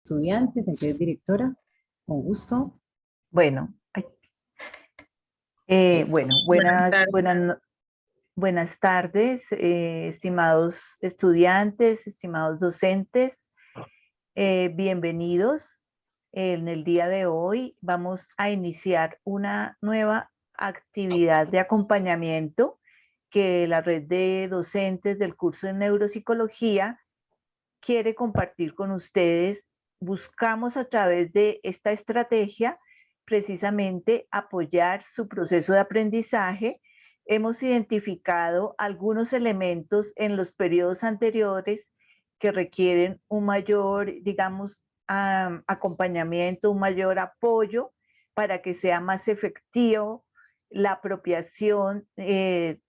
Estudiantes, en que es directora, con gusto. Bueno, buenas tardes, estimados estudiantes, estimados docentes, bienvenidos. En el día de hoy vamos a iniciar una nueva actividad de acompañamiento que la red de docentes del curso de neuropsicología quiere compartir con ustedes. Buscamos a través de esta estrategia precisamente apoyar su proceso de aprendizaje. Hemos identificado algunos elementos en los periodos anteriores que requieren un mayor, digamos, acompañamiento, un mayor apoyo para que sea más efectivo la apropiación,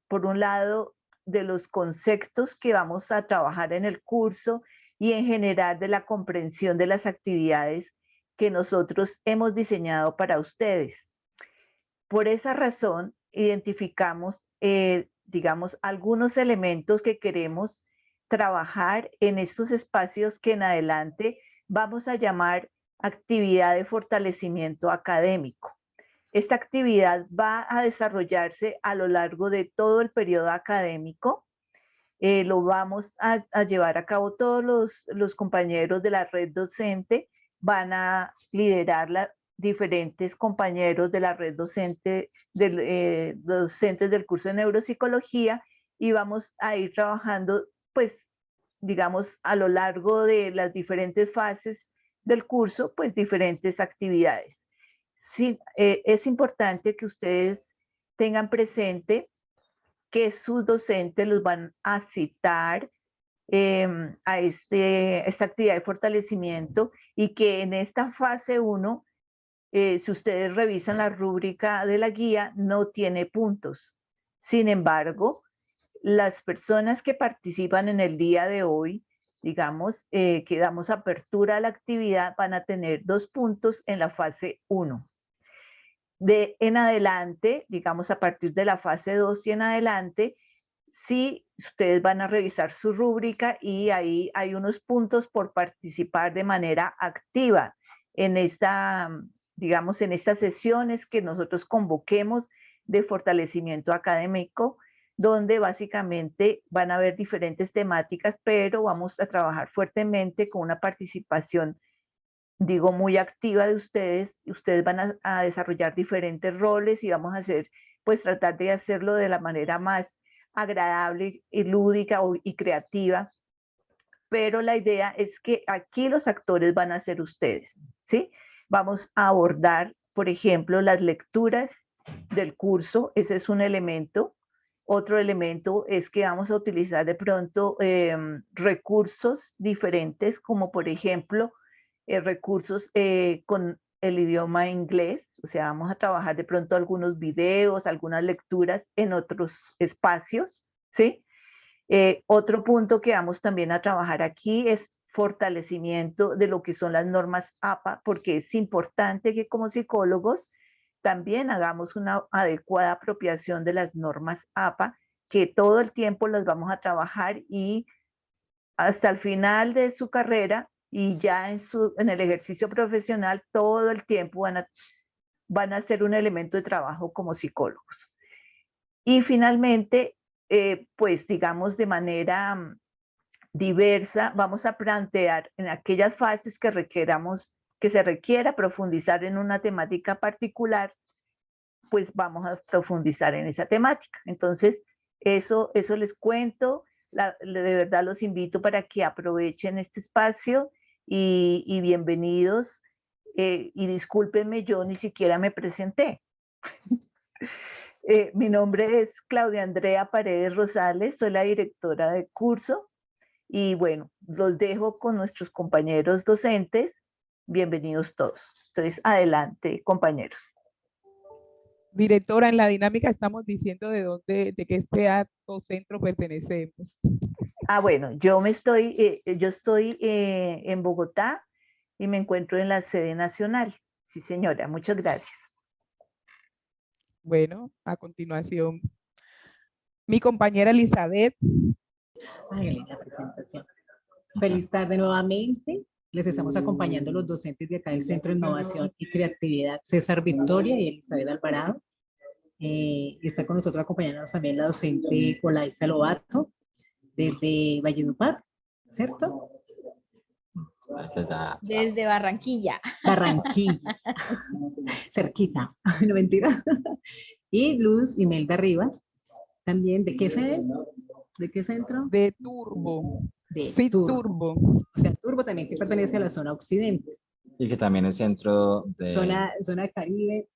por un lado, de los conceptos que vamos a trabajar en el curso y en general de la comprensión de las actividades que nosotros hemos diseñado para ustedes. Por esa razón, identificamos, digamos, algunos elementos que queremos trabajar en estos espacios que en adelante vamos a llamar actividad de fortalecimiento académico. Esta actividad va a desarrollarse a lo largo de todo el periodo académico. Lo vamos a llevar a cabo todos los compañeros de la red docente, van a liderar diferentes compañeros de la red docente, docentes del curso de neuropsicología, y vamos a ir trabajando, pues, digamos, a lo largo de las diferentes fases del curso, pues, diferentes actividades. Sí, es importante que ustedes tengan presente que sus docentes los van a citar a esta actividad de fortalecimiento, y que en esta fase 1, si ustedes revisan la rúbrica de la guía, no tiene puntos. Sin embargo, las personas que participan en el día de hoy, digamos, que damos apertura a la actividad, van a tener 2 puntos en la fase 1. De en adelante, digamos a partir de la fase 2 y en adelante, sí, ustedes van a revisar su rúbrica y ahí hay unos puntos por participar de manera activa en esta, digamos, en estas sesiones que nosotros convoquemos de fortalecimiento académico, donde básicamente van a haber diferentes temáticas, pero vamos a trabajar fuertemente con una participación, digo, muy activa de ustedes. Ustedes van a desarrollar diferentes roles y vamos a hacer, pues tratar de hacerlo de la manera más agradable y lúdica y creativa, pero la idea es que aquí los actores van a ser ustedes, ¿sí? Vamos a abordar, por ejemplo, las lecturas del curso. Ese es un elemento. Otro elemento es que vamos a utilizar de pronto recursos diferentes, como por ejemplo, recursos con el idioma inglés. O sea, vamos a trabajar de pronto algunos videos, algunas lecturas en otros espacios, ¿sí? Otro punto que vamos también a trabajar aquí es fortalecimiento de lo que son las normas APA, porque es importante que como psicólogos también hagamos una adecuada apropiación de las normas APA, que todo el tiempo las vamos a trabajar, y hasta el final de su carrera y ya en el ejercicio profesional, todo el tiempo van a ser un elemento de trabajo como psicólogos. Y finalmente, pues digamos de manera diversa, vamos a plantear en aquellas fases que se requiera profundizar en una temática particular, pues vamos a profundizar en esa temática. Entonces, eso les cuento. De verdad los invito para que aprovechen este espacio y bienvenidos. Y discúlpenme, yo ni siquiera me presenté. Mi nombre es Claudia Andrea Paredes Rosales, soy la directora de curso, y bueno, los dejo con nuestros compañeros docentes. Bienvenidos todos. Entonces, adelante, compañeros. Directora, en la dinámica estamos diciendo de qué teatro centro pertenecemos. Bueno, yo estoy en Bogotá y me encuentro en la sede nacional. Sí, señora, muchas gracias. Bueno, a continuación, mi compañera Elizabeth. Ay, linda presentación. Feliz tarde nuevamente. Les estamos acompañando los docentes de acá del Centro de Innovación y Creatividad, César Victoria y Elizabeth Alvarado. Está con nosotros acompañándonos también la docente Colaisa Lobato, desde Valledupar, ¿cierto? Desde Barranquilla. Barranquilla, cerquita, no mentira. Y Luz Imelda Rivas, también, ¿de qué centro? ¿De qué centro? De Turbo. De Sí, Turbo. Turbo. O sea, Turbo también que pertenece a la zona occidente, Y que también es centro zona Caribe,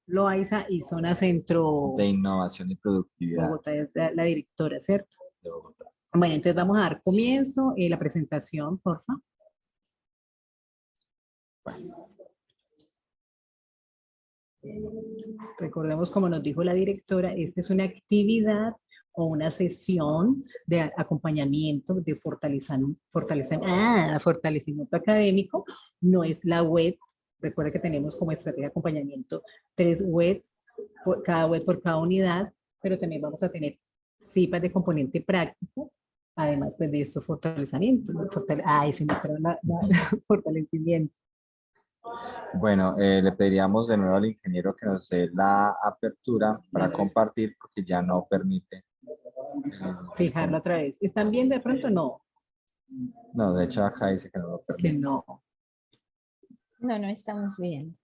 Loaiza y zona centro, de innovación y productividad Bogotá es la directora, ¿cierto? de Bogotá. Bueno, entonces vamos a dar comienzo, la presentación, por favor. Recordemos, como nos dijo la directora, esta es una actividad o una sesión de acompañamiento, de fortalecimiento académico. No es la web. Recuerda que tenemos como estrategia de acompañamiento 3 web, cada web por cada unidad, pero también vamos a tener CIPAS de componente práctico, además pues, de estos fortalecimientos. Fortalecimiento. Bueno, le pediríamos de nuevo al ingeniero que nos dé la apertura para compartir porque ya no permite. Fijarlo otra vez. ¿Están viendo de pronto? No. No, de hecho acá dice que no lo Que permite. no. No, no estamos bien.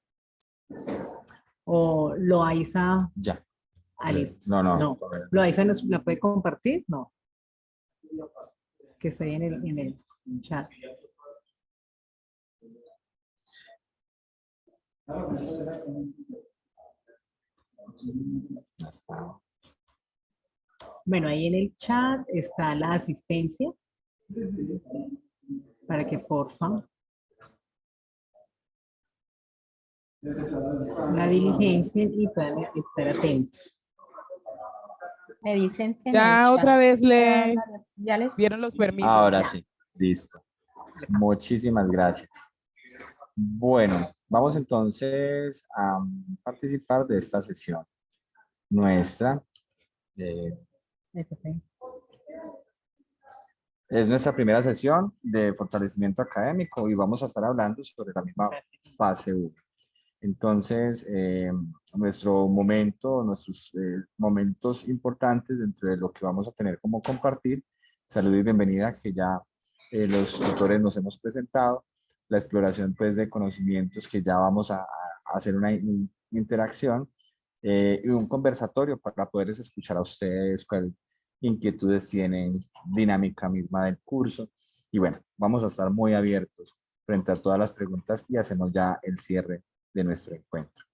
O Loaiza. Ya. Listo. No. Loaiza nos la puede compartir, no. Que esté en el chat. Bueno, ahí en el chat está la asistencia para que porfa la diligencien y puedan estar atentos. Me dicen que en Ya el otra chat vez les ya les dieron los permisos. Ahora sí, listo. Muchísimas gracias. Bueno, vamos entonces a participar de esta sesión nuestra. Es nuestra primera sesión de fortalecimiento académico y vamos a estar hablando sobre la misma fase 1. Entonces, nuestros momentos importantes dentro de lo que vamos a tener como compartir, salud y bienvenida, que ya los tutores nos hemos presentado, la exploración pues de conocimientos que ya vamos a hacer una interacción y un conversatorio para poderles escuchar a ustedes cuáles inquietudes tienen, dinámica misma del curso. Y bueno, vamos a estar muy abiertos frente a todas las preguntas y hacemos ya el cierre de nuestro encuentro.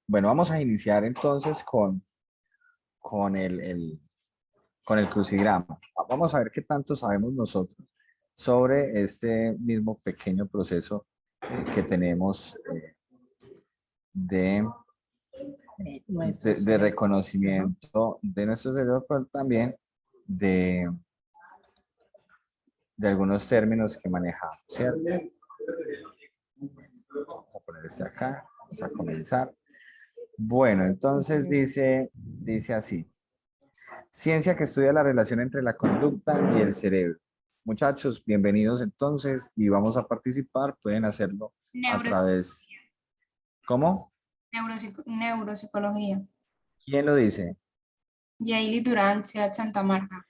Bueno, vamos a iniciar entonces con el crucigrama. Vamos a ver qué tanto sabemos nosotros sobre este mismo pequeño proceso que tenemos de reconocimiento de nuestros cerebros, pero también de algunos términos que manejamos, ¿cierto? Vamos a poner este acá, vamos a comenzar. Bueno, entonces dice así. Ciencia que estudia la relación entre la conducta y el cerebro. Muchachos, bienvenidos entonces y vamos a participar. Pueden hacerlo a través... ¿Cómo? Neuropsicología. ¿Quién lo dice? Yaeli Durán, Ciudad Santa Marta.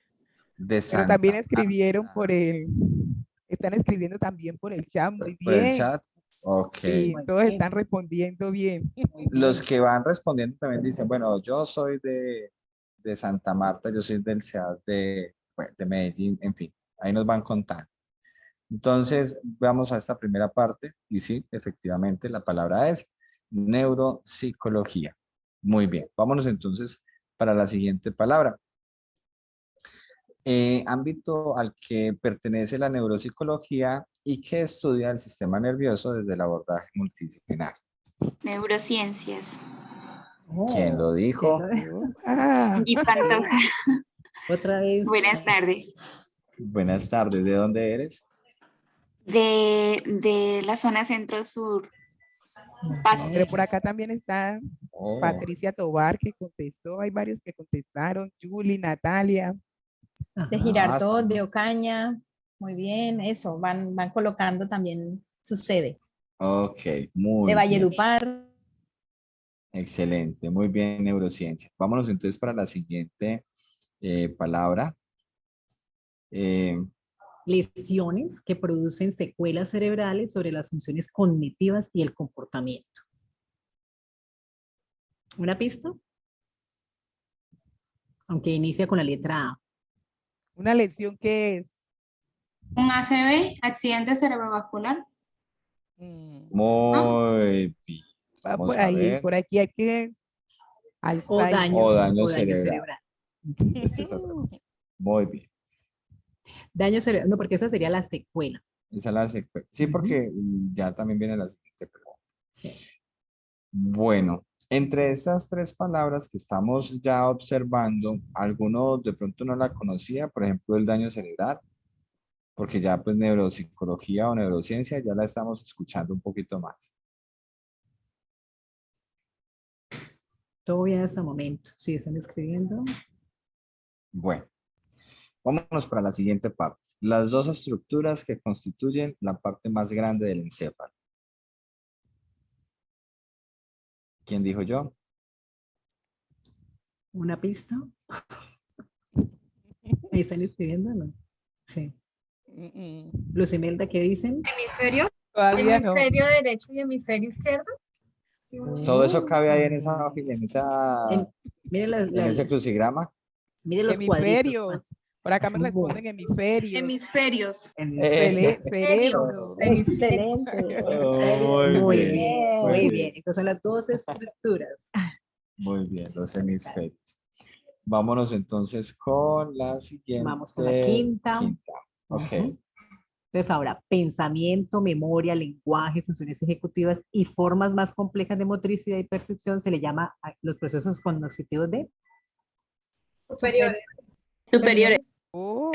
De Pero Santa también escribieron Marta. por están escribiendo también por el chat, muy ¿Por el bien. chat? Ok. Sí, Muy todos bien. están respondiendo bien. Los que van respondiendo también dicen, bueno, yo soy de Santa Marta, yo soy del CEAD de Medellín, en fin, ahí nos van contando. Entonces, vamos a esta primera parte y sí, efectivamente, la palabra es neuropsicología. Muy bien, vámonos entonces para la siguiente palabra. Ámbito al que pertenece la neuropsicología y que estudia el sistema nervioso desde el abordaje multidisciplinar. Neurociencias. ¿Quién lo dijo? Ah, Y Pantoja. Otra vez. Buenas tardes. Buenas tardes, ¿de dónde eres? De la zona centro-sur. pero por acá también está Oh, Patricia Tobar que contestó. Hay varios que contestaron. Julie, Natalia. De Ajá. Girardot, de estamos. Ocaña. Muy bien, eso, van colocando también su sede. Ok, muy De bien. Valledupar. Excelente, muy bien, neurociencia. Vámonos entonces para la siguiente palabra. Lesiones que producen secuelas cerebrales sobre las funciones cognitivas y el comportamiento. ¿Una pista? Aunque inicia con la letra A. Una lesión que es. Un ACV, accidente cerebrovascular. Muy bien. Va Vamos por a ahí, ver. por aquí hay que. O Alzheimer. daño, O daño cerebral. cerebral. Esta es otra cosa. Muy bien. Daño cerebral, no, porque esa sería la secuela. Esa es la secuencia. Sí, porque ya también viene la siguiente pregunta. Sí. Bueno, entre estas tres palabras que estamos ya observando, alguno de pronto no la conocía, por ejemplo, el daño cerebral, porque ya pues neuropsicología o neurociencia ya la estamos escuchando un poquito más. Todo bien hasta el momento. Sí, están escribiendo. Bueno, vámonos para la siguiente parte. Las dos estructuras que constituyen la parte más grande del encéfalo. ¿Quién dijo yo? ¿Una pista? Ahí están escribiendo, ¿no? Sí. Luz Imelda, ¿qué dicen? Hemisferio. Todavía no. Hemisferio derecho y hemisferio izquierdo. Todo eso cabe ahí en esa, Miren, en ese crucigrama. miren los cuadritos. Hemisferios. Por acá me responden hemisferios. Hemisferios. Cerebro. Excelente. Muy bien. Muy bien. Estas son las dos estructuras. Muy bien, los hemisferios. Vámonos entonces con la siguiente. Vamos con la quinta. Ok. Ujú. Entonces ahora, pensamiento, memoria, lenguaje, funciones ejecutivas y formas más complejas de motricidad y percepción se le llama a los procesos cognitivos de Superiores. Oh.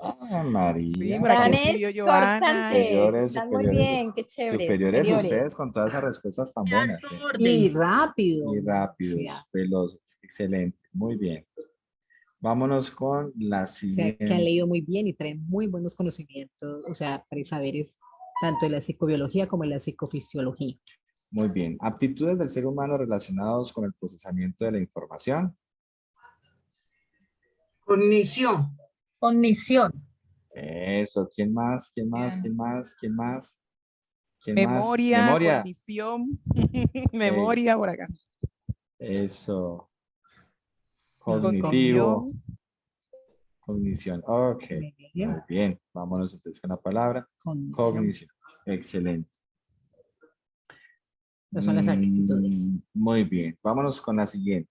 Ah, María. Sí, por aquí Están escribió Joana. cortantes. Superiores, Están muy superiores. bien, qué chévere. Superiores superiores. ustedes con todas esas respuestas tan buenas. y rápido. Y rápidos, Sí, veloces. Excelente. Muy bien. Vámonos con la o sea, siguiente. que han leído muy bien y traen muy buenos conocimientos, o sea, saberes tanto de la psicobiología como de la psicofisiología. Muy bien. Aptitudes del ser humano relacionados con el procesamiento de la información. Cognición. Cognición. Eso. ¿Quién más? ¿Quién más? Bien. ¿Quién más? ¿Quién más? ¿Quién Memoria, más? Memoria. cognición. Memoria por acá. Eso. Cognición. Cognitivo. Cognición. Ok. Muy Muy bien. bien. Vámonos entonces con la palabra. Cognición. Cognición. Excelente. Esas son las aptitudes. Muy bien. Vámonos con la siguiente.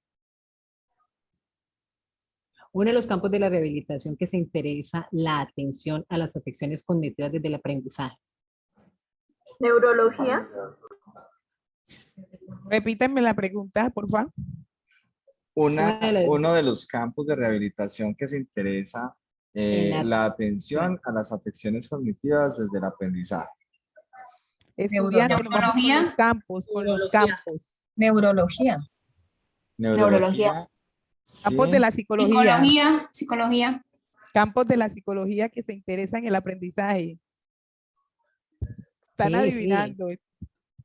Uno de los campos de la rehabilitación que se interesa la atención a las afecciones cognitivas desde el aprendizaje. Neurología. Repítanme la pregunta, por favor. Uno de los campos de rehabilitación que se interesa la atención a las afecciones cognitivas desde el aprendizaje. Estudiante, nos vamos con los campos, con los campos. Neurología. Neurología. Campos Sí. de la psicología. Psicología. Campos de la psicología que se interesan en el aprendizaje. Están Sí, adivinando.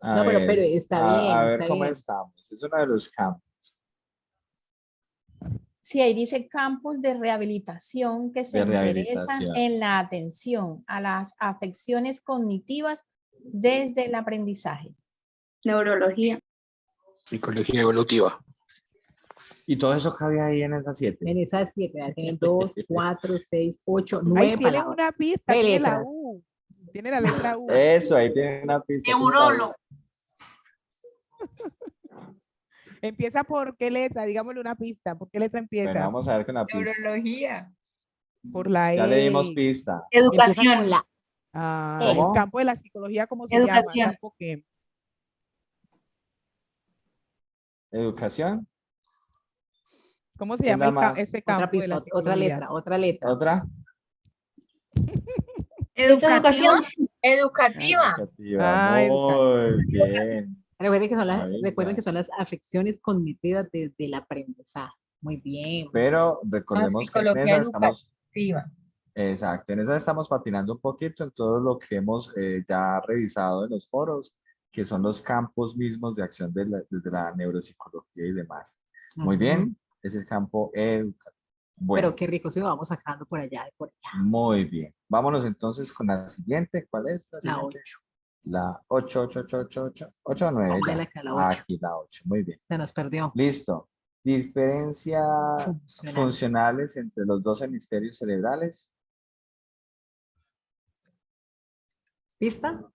A No, pero ver, está a bien, ver está cómo bien. estamos. Es uno de los campos. Sí, ahí dice campos de rehabilitación que se De interesan rehabilitación. en la atención a las afecciones cognitivas desde el aprendizaje. Neurología. Psicología evolutiva. Y todo eso cabe ahí en esas 7. En esas 7, ya tienen 2, 4, 6, 8, Ahí 9 tiene palabras. una pista, ¿Qué tiene la letras? U. Tiene la letra U. Eso, ahí tienen una pista. Neurólogo. Empieza por qué letra, digámosle una pista. ¿Por qué letra empieza? Bueno, vamos a ver con la pista. Neurología. Por la Ya E. le dimos pista. Empieza con la Ah, ¿Cómo? el campo de la psicología, ¿cómo se Educación. llama? ¿Campo qué? Educación. ¿Cómo se ¿Quién llama da más? ese otra campo de la pista, otra psicología? letra, otra letra. ¿Otra? Educación. Educativa. Educativa. Ah, Muy bien. Recuerden que son las afecciones cognitivas desde el aprendizaje. Muy bien. Pero recordemos que en psicología esa estamos educativa. Exacto, en esa estamos patinando un poquito en todo lo que hemos ya revisado en los foros, que son los campos mismos de acción desde la neuropsicología y demás. Muy bien, es el campo educativo. Bueno, Pero qué rico si vamos sacando por allá y por allá. muy bien. Vámonos entonces con la siguiente. ¿Cuál es la La siguiente? 8. La 8, 8, 8, 8, 8, 8 o 9 Vamos a ya. la que la 8. Aquí la 8, muy bien. Se nos perdió. Listo. Diferencias Funcional. funcionales entre los dos hemisferios cerebrales. ¿Pista?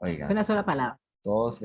Oiga, Es una sola palabra. todos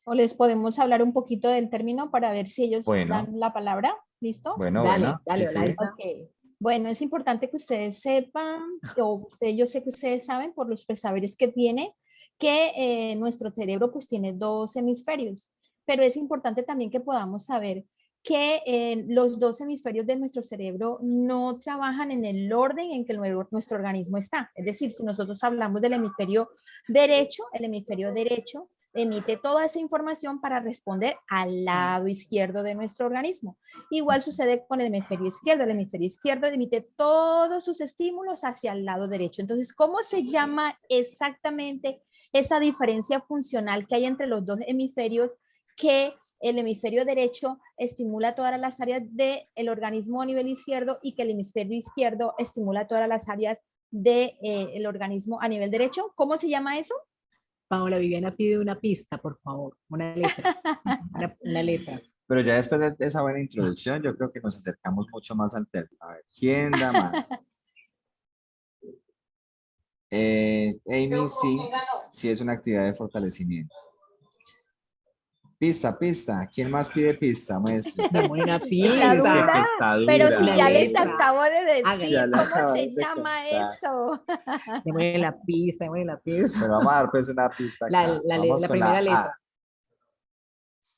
O les podemos hablar un poquito del término para ver si ellos Bueno. dan la palabra. ¿Listo? bueno, Dale, bueno. dale, sí, sí. Olaisa. Ok. Bueno, es importante que ustedes sepan, yo sé que ustedes saben por los presaberes que tiene, que nuestro cerebro pues tiene dos hemisferios, pero es importante también que podamos saber que los dos hemisferios de nuestro cerebro no trabajan en el orden en que nuestro organismo está. Es decir, si nosotros hablamos del hemisferio derecho, el hemisferio derecho emite toda esa información para responder al lado izquierdo de nuestro organismo. Igual sucede con el hemisferio izquierdo. El hemisferio izquierdo emite todos sus estímulos hacia el lado derecho. Entonces, ¿cómo se llama exactamente esa diferencia funcional que hay entre los dos hemisferios? Que el hemisferio derecho estimula todas las áreas del organismo a nivel izquierdo y que el hemisferio izquierdo estimula todas las áreas del organismo a nivel derecho. ¿Cómo se llama eso? Paola Viviana pide una pista, por favor. Una letra. Una letra. Pero ya después de esa buena introducción, yo creo que nos acercamos mucho más al tema. A ver, ¿quién da más? Amy, sí es una actividad de fortalecimiento. Pista, pista. ¿Quién más pide pista, maestro? Dame una Está pista. dura, Está pero dura. si La ya les letra. acabo de decir Ya la cómo acabas se de llama contar. eso. Démosle la pista, démosle la pista. Pero vamos a dar pues una pista acá. Vamos La con primera A. letra.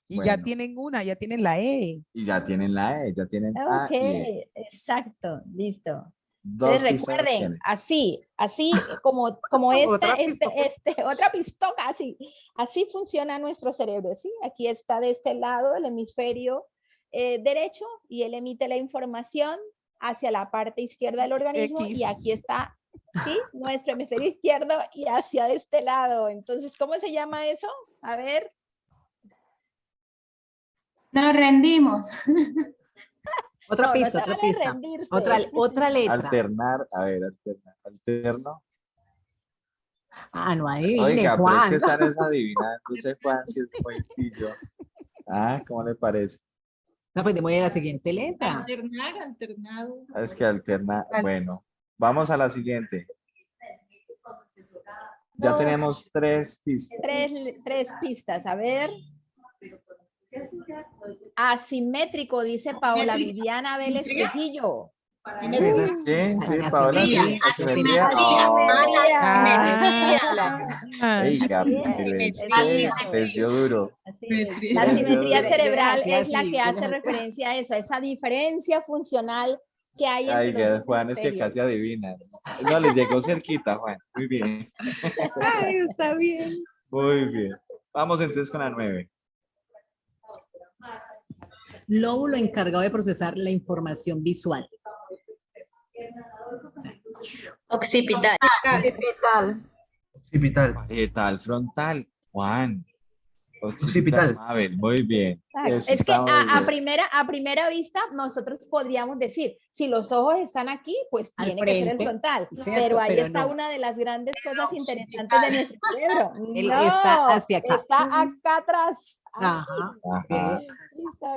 Y ya Bueno. tienen una, ya tienen la E. Y ya tienen la E, ya tienen A Ok, y E. exacto, listo. Dos Entonces pistas recuerden, tienen. así como Otra otra pistoca, así funciona nuestro cerebro, ¿sí? Aquí está de este lado el hemisferio derecho y él emite la información hacia la parte izquierda del organismo X. y aquí está, ¿sí? Nuestro hemisferio izquierdo y hacia este lado. Entonces, ¿cómo se llama eso? A ver. Nos rendimos. Otra No, no pista, se otra vale pista. rendirse. Otra letra. Alternar, a ver, alterno. Ah, no adivine, Oiga, pero es Juan. que están es adivinando, ese Juan si es muy pillo. Ah, ¿cómo le parece? No, pues démosle la siguiente letra. Alternar, alternado. Es que alterna, bueno. Vamos a la siguiente. Ya No. tenemos tres pistas. Tres pistas, a ver. Asimétrico, dice Paola Viviana Vélez Trujillo. ¿Qué? Sí, Asimetría, Paola, sí. asimetría. Asimetría. Oiga, Así les dio duro. Así es. Asimetría. La simetría Yo cerebral le hacía es la así, que yo le hace hacía. referencia a eso, a esa diferencia funcional que hay entre Ay, los que dos Juan es que hemisferios. casi adivina. No, les llegó cerquita, Juan. Muy bien. Ay, está bien. Muy bien. Vamos entonces con la 9. Lóbulo encargado de procesar la información visual. Occipital. Occipital. Parietal, frontal. Juan. Occipital. Mabel, muy bien. Exacto. Eso Es que está muy bien. a primera vista nosotros podríamos decir, si los ojos están aquí, pues Al tiene que ser el frente, frontal. ¿cierto? Pero ahí Pero está no. una de las grandes cosas interesantes de nuestro cerebro. Él No, está hacia acá. está acá atrás. Ajá. Ajá.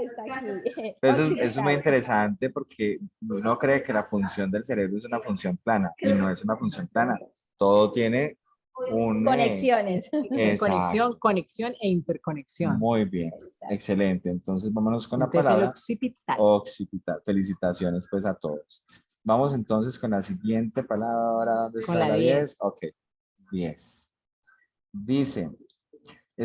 Está aquí. Eso es muy Occipital. interesante porque uno cree que la función del cerebro es una función plana y no es una función plana. Todo tiene un... Conexiones. Exacto. Conexión e interconexión. Muy bien. Excelente. Entonces vámonos con la Entonces el palabra occipital. occipital. Felicitaciones pues a todos. Vamos entonces con la siguiente palabra. ¿Dónde Con está la la 10. 10? Ok. 10. Dice,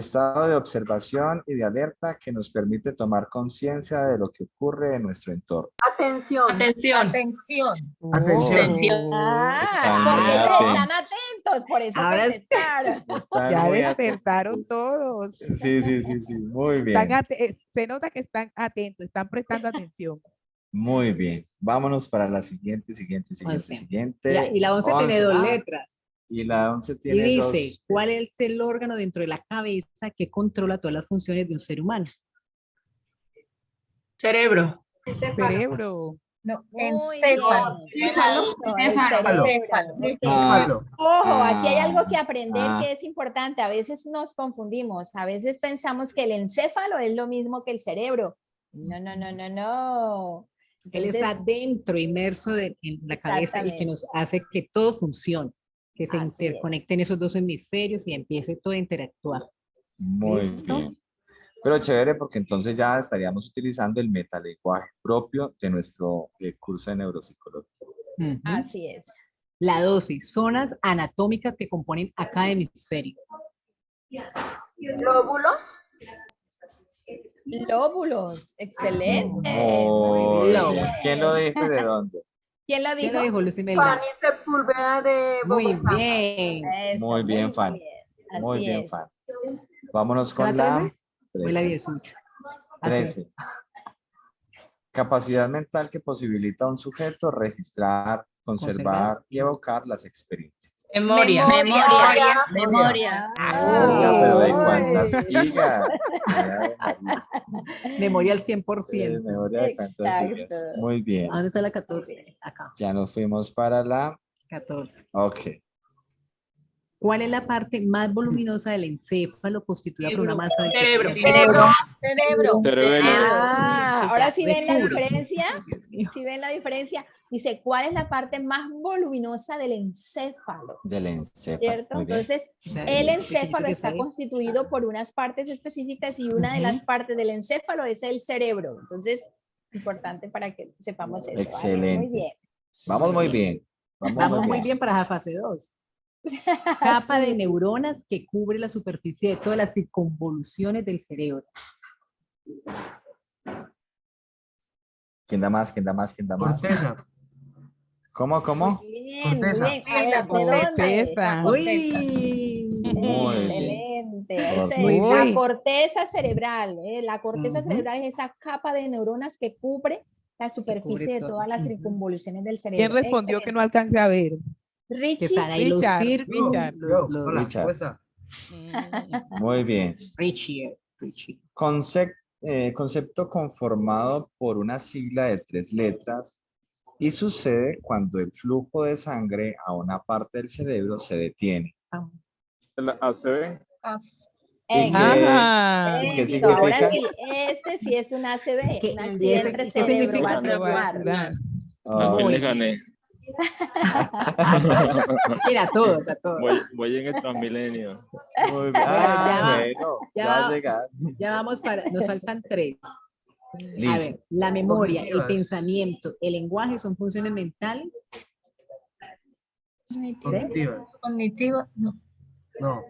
Estado de observación y de alerta que nos permite tomar conciencia de lo que ocurre en nuestro entorno. Atención. Atención. Atención. Porque Están muy están atentos, por eso Ahora sí. contestaron. Están Ya muy despertaron atentos. todos. Sí, sí, sí, sí, muy bien. Se nota que están atentos, están prestando atención. Muy bien. Vámonos para la siguiente. Once. Ya, y la 11 tiene 11. dos Ah, letras. y la 11 Y tiene dice, dos. ¿cuál es el órgano dentro de la cabeza que controla todas las funciones de un ser humano? Cerebro. Cerebro. No, Muy encéfalo. bien. Encéfalo. No, el Encéfalo. cerebro. Encéfalo. Ojo, aquí hay algo que Ah, aprender ah. que es importante. A veces nos confundimos. A veces pensamos que el encéfalo es lo mismo que el cerebro. No, no, no, no, no. Él está dentro, inmerso en la cabeza y que nos hace que todo funcione, que se Así es. interconecten esos dos hemisferios y empiece todo a interactuar. Muy ¿Listo? bien. Pero chévere porque entonces ya estaríamos utilizando el metalenguaje propio de nuestro curso de neuropsicología. Ujú. Así es. La 12, zonas anatómicas que componen a cada hemisferio. Lóbulos. Lóbulos. Excelente. Muy bien. bien. ¿Quién lo dijo y de dónde? ¿Quién lo ¿Quién dijo? lo dijo, Lucy Melga? Sepúlveda de Muy bien. Eso, Muy bien, Fan. bien. Muy Así bien, es. Fan. Vámonos ¿Son con la la 13? Fue la 13. 18. 13. Capacidad mental que posibilita a un sujeto registrar, conservar y evocar las experiencias. Memoria. Memoria. Oiga, pero ¿de cuántas Ay. gigas? Ave María. Memoria al 100%. Memoria de cuántas Exacto. gigas. Muy bien. ¿A dónde está la 14? Acá, Ya nos fuimos para la... 14. Ok. ¿Cuál es la parte más voluminosa del encéfalo constituida por una masa de Cerebro. Cerebro. Ahora sí ven la recubro. diferencia. Dios mío. Si ven la diferencia, dice, ¿cuál es la parte más voluminosa del encéfalo? Del encéfalo. ¿Cierto? Muy bien. Entonces, O sea, el pequeñito encéfalo que está está ahí. constituido por unas partes específicas y una de las partes del encéfalo es el cerebro. Entonces, importante para que sepamos eso. ¿vale? Excelente. Muy bien. Vamos muy bien. Vamos muy bien para la fase 2. Capa de neuronas que cubre la superficie de todas las circunvoluciones del cerebro. ¿Quién da más? ¿Quién da más? ¿Quién da más? Corteza. ¿Cómo? ¿Cómo? Bien, Corteza. muy bien. A ver, La ¿de dónde? Corteza. Uy, Muy bien. Excelente. Esa Muy es la bien. corteza cerebral. La corteza Ujú. cerebral es esa capa de neuronas que cubre la superficie de todo. todas las Ujú. circunvoluciones del cerebro. ¿Quién respondió que Excelente. no alcancé a ver? que Richie, están ahí los Richard, círculos. Richard. Hola, Richard. ¿cómo está? Muy bien. Richie. Concepto conformado por una sigla de 3 letras y sucede cuando el flujo de sangre a una parte del cerebro se detiene. La ACV. ¿Y qué, Ah, ¿y qué Listo, ahora significa? sí, este sí es un ACV, ¿Qué- un y accidente ese qué significa? cerebrovascular. Oh, También Muy le bien. gané. Mira, a todos, a todos. Voy en el Transmilenio. muy bien. ya Ah, va, bueno, ya ya va a va. llegar. Ya vamos para, nos faltan 3. A Listo. ver, la memoria, el Cognitivas. pensamiento, el lenguaje son funciones mentales. Cognitivas. Cognitivo. No. No.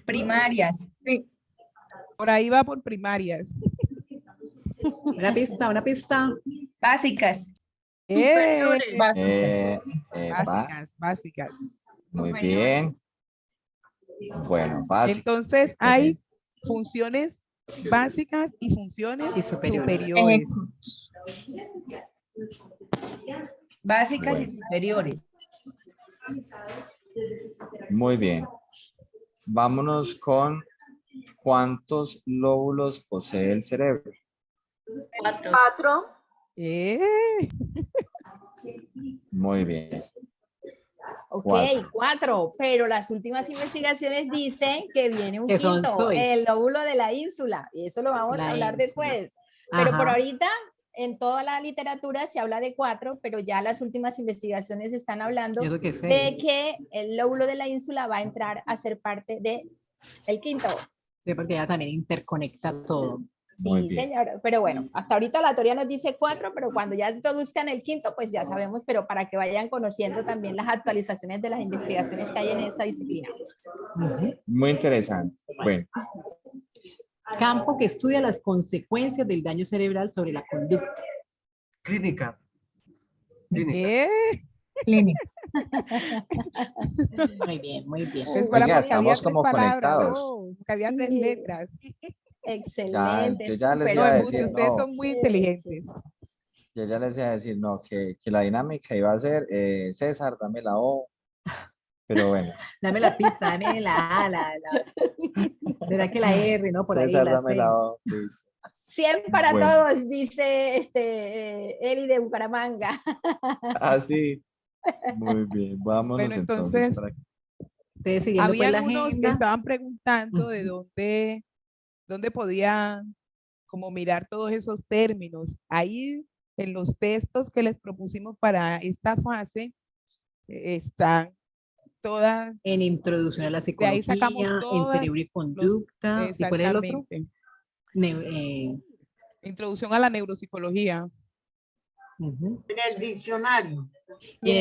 Primarias. Sí. por ahí va por primarias. Una pista. Básicas. Básicas. Básicas. Muy bien. Bueno, básico. Entonces hay funciones básicas y funciones Y superiores. superiores. Básicas Bueno. y superiores. Muy bien. Vámonos con ¿cuántos lóbulos posee el cerebro? 4. Muy bien. Ok, 4. 4, pero las últimas investigaciones dicen que viene un Que son quinto, 6. el lóbulo de la ínsula, y eso lo vamos La a hablar ínsula. después. Pero por Ajá. ahorita, en toda la literatura se habla de 4, pero ya las últimas investigaciones están hablando ¿Y eso qué es? de que el lóbulo de la ínsula va a entrar a ser parte de el quinto. Sí, porque ella también interconecta todo. Muy Sí, bien. señor, pero bueno, hasta ahorita la teoría nos dice 4, pero cuando ya introduzcan el quinto, pues ya sabemos, pero para que vayan conociendo también las actualizaciones de las investigaciones que hay en esta disciplina. Muy interesante. Bueno, Campo que estudia las consecuencias del daño cerebral sobre la conducta. Clínica. Clínica. Clínica. Muy bien, muy bien. Pues para Oiga, porque había estamos tres como palabras, conectados. ¿no? Porque había tres Sí. letras. Excelente. yo ya les súper iba a No, bien. Embuste, decir, ustedes no, son muy inteligentes. yo ya les iba a decir, no, que la dinámica iba a ser, César, dame la O, pero bueno, Dame la pista, dame la A, ¿Será que la R, no? Por ahí César, la dame C. la O, listo. 100 para Bueno. todos, dice Eli de Bucaramanga. Así, muy bien, vámonos Bueno, entonces entonces, para Ustedes siguiendo pues habían la unos que agenda. estaban preguntando de Ujú. dónde podían como mirar todos esos términos. Ahí en los textos que les propusimos para esta fase están todas, En introducción a la de ahí sacamos psicología, en todas cerebro y los, conducta. ¿Y cuál es el otro? exactamente, Neu- eh, introducción a la neuropsicología. ujú. En el diccionario. Y en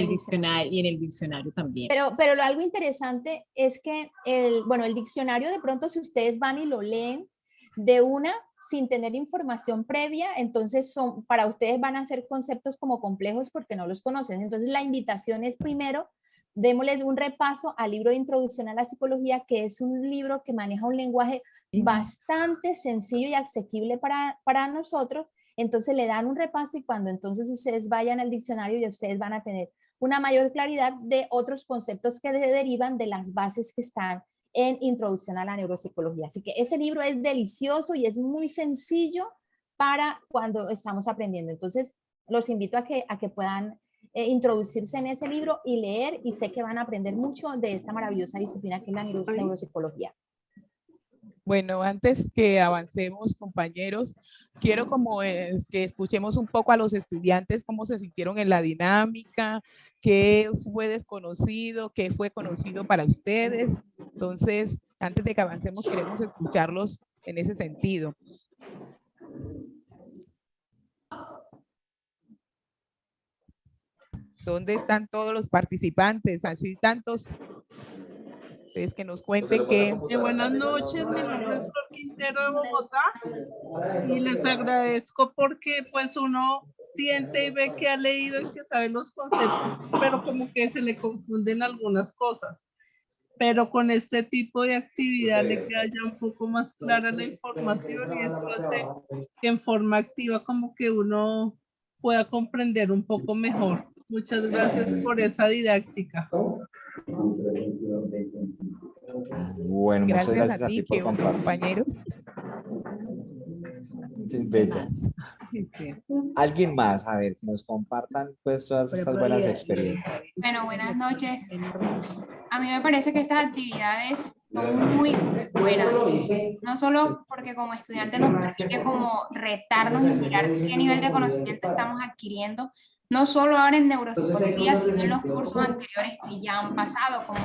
el diccionario también. Pero algo interesante es que el diccionario de pronto si ustedes van y lo leen de una sin tener información previa, entonces para ustedes van a ser conceptos como complejos porque no los conocen. Entonces la invitación es primero, démosles un repaso al libro de Introducción a la Psicología, que es un libro que maneja un lenguaje bastante sencillo y asequible para nosotros. Entonces le dan un repaso y cuando entonces ustedes vayan al diccionario y ustedes van a tener una mayor claridad de otros conceptos que derivan de las bases que están en Introducción a la Neuropsicología. Así que ese libro es delicioso y es muy sencillo para cuando estamos aprendiendo. Entonces, los invito a que puedan introducirse en ese libro y leer, y sé que van a aprender mucho de esta maravillosa disciplina que es la neuropsicología. Bueno, antes que avancemos, compañeros, quiero como es que escuchemos un poco a los estudiantes cómo se sintieron en la dinámica, qué fue desconocido, qué fue conocido para ustedes. Entonces, antes de que avancemos, queremos escucharlos en ese sentido. ¿Dónde están todos los participantes? Así tantos. Entonces, que nos cuenten que... Buenas noches, mi nombre es Flor Quintero de Bogotá y les agradezco porque pues uno siente y ve que ha leído y que sabe los conceptos, pero como que se le confunden algunas cosas. Pero con este tipo de actividad le queda ya un poco más clara la información y eso hace que en forma activa como que uno pueda comprender un poco mejor. Muchas gracias por esa didáctica. Bueno, muchas Gracias gracias a ti, por que otro compartir. compañero. Sí, bella. Alguien más, a ver, que nos compartan pues todas estas buenas experiencias. Bueno, buenas noches. A mí me parece que estas actividades son muy buenas, no solo porque como estudiante nos permite como retarnos y mirar qué nivel de conocimiento estamos adquiriendo, no solo ahora en neuropsicología, sino en los cursos anteriores que ya han pasado, como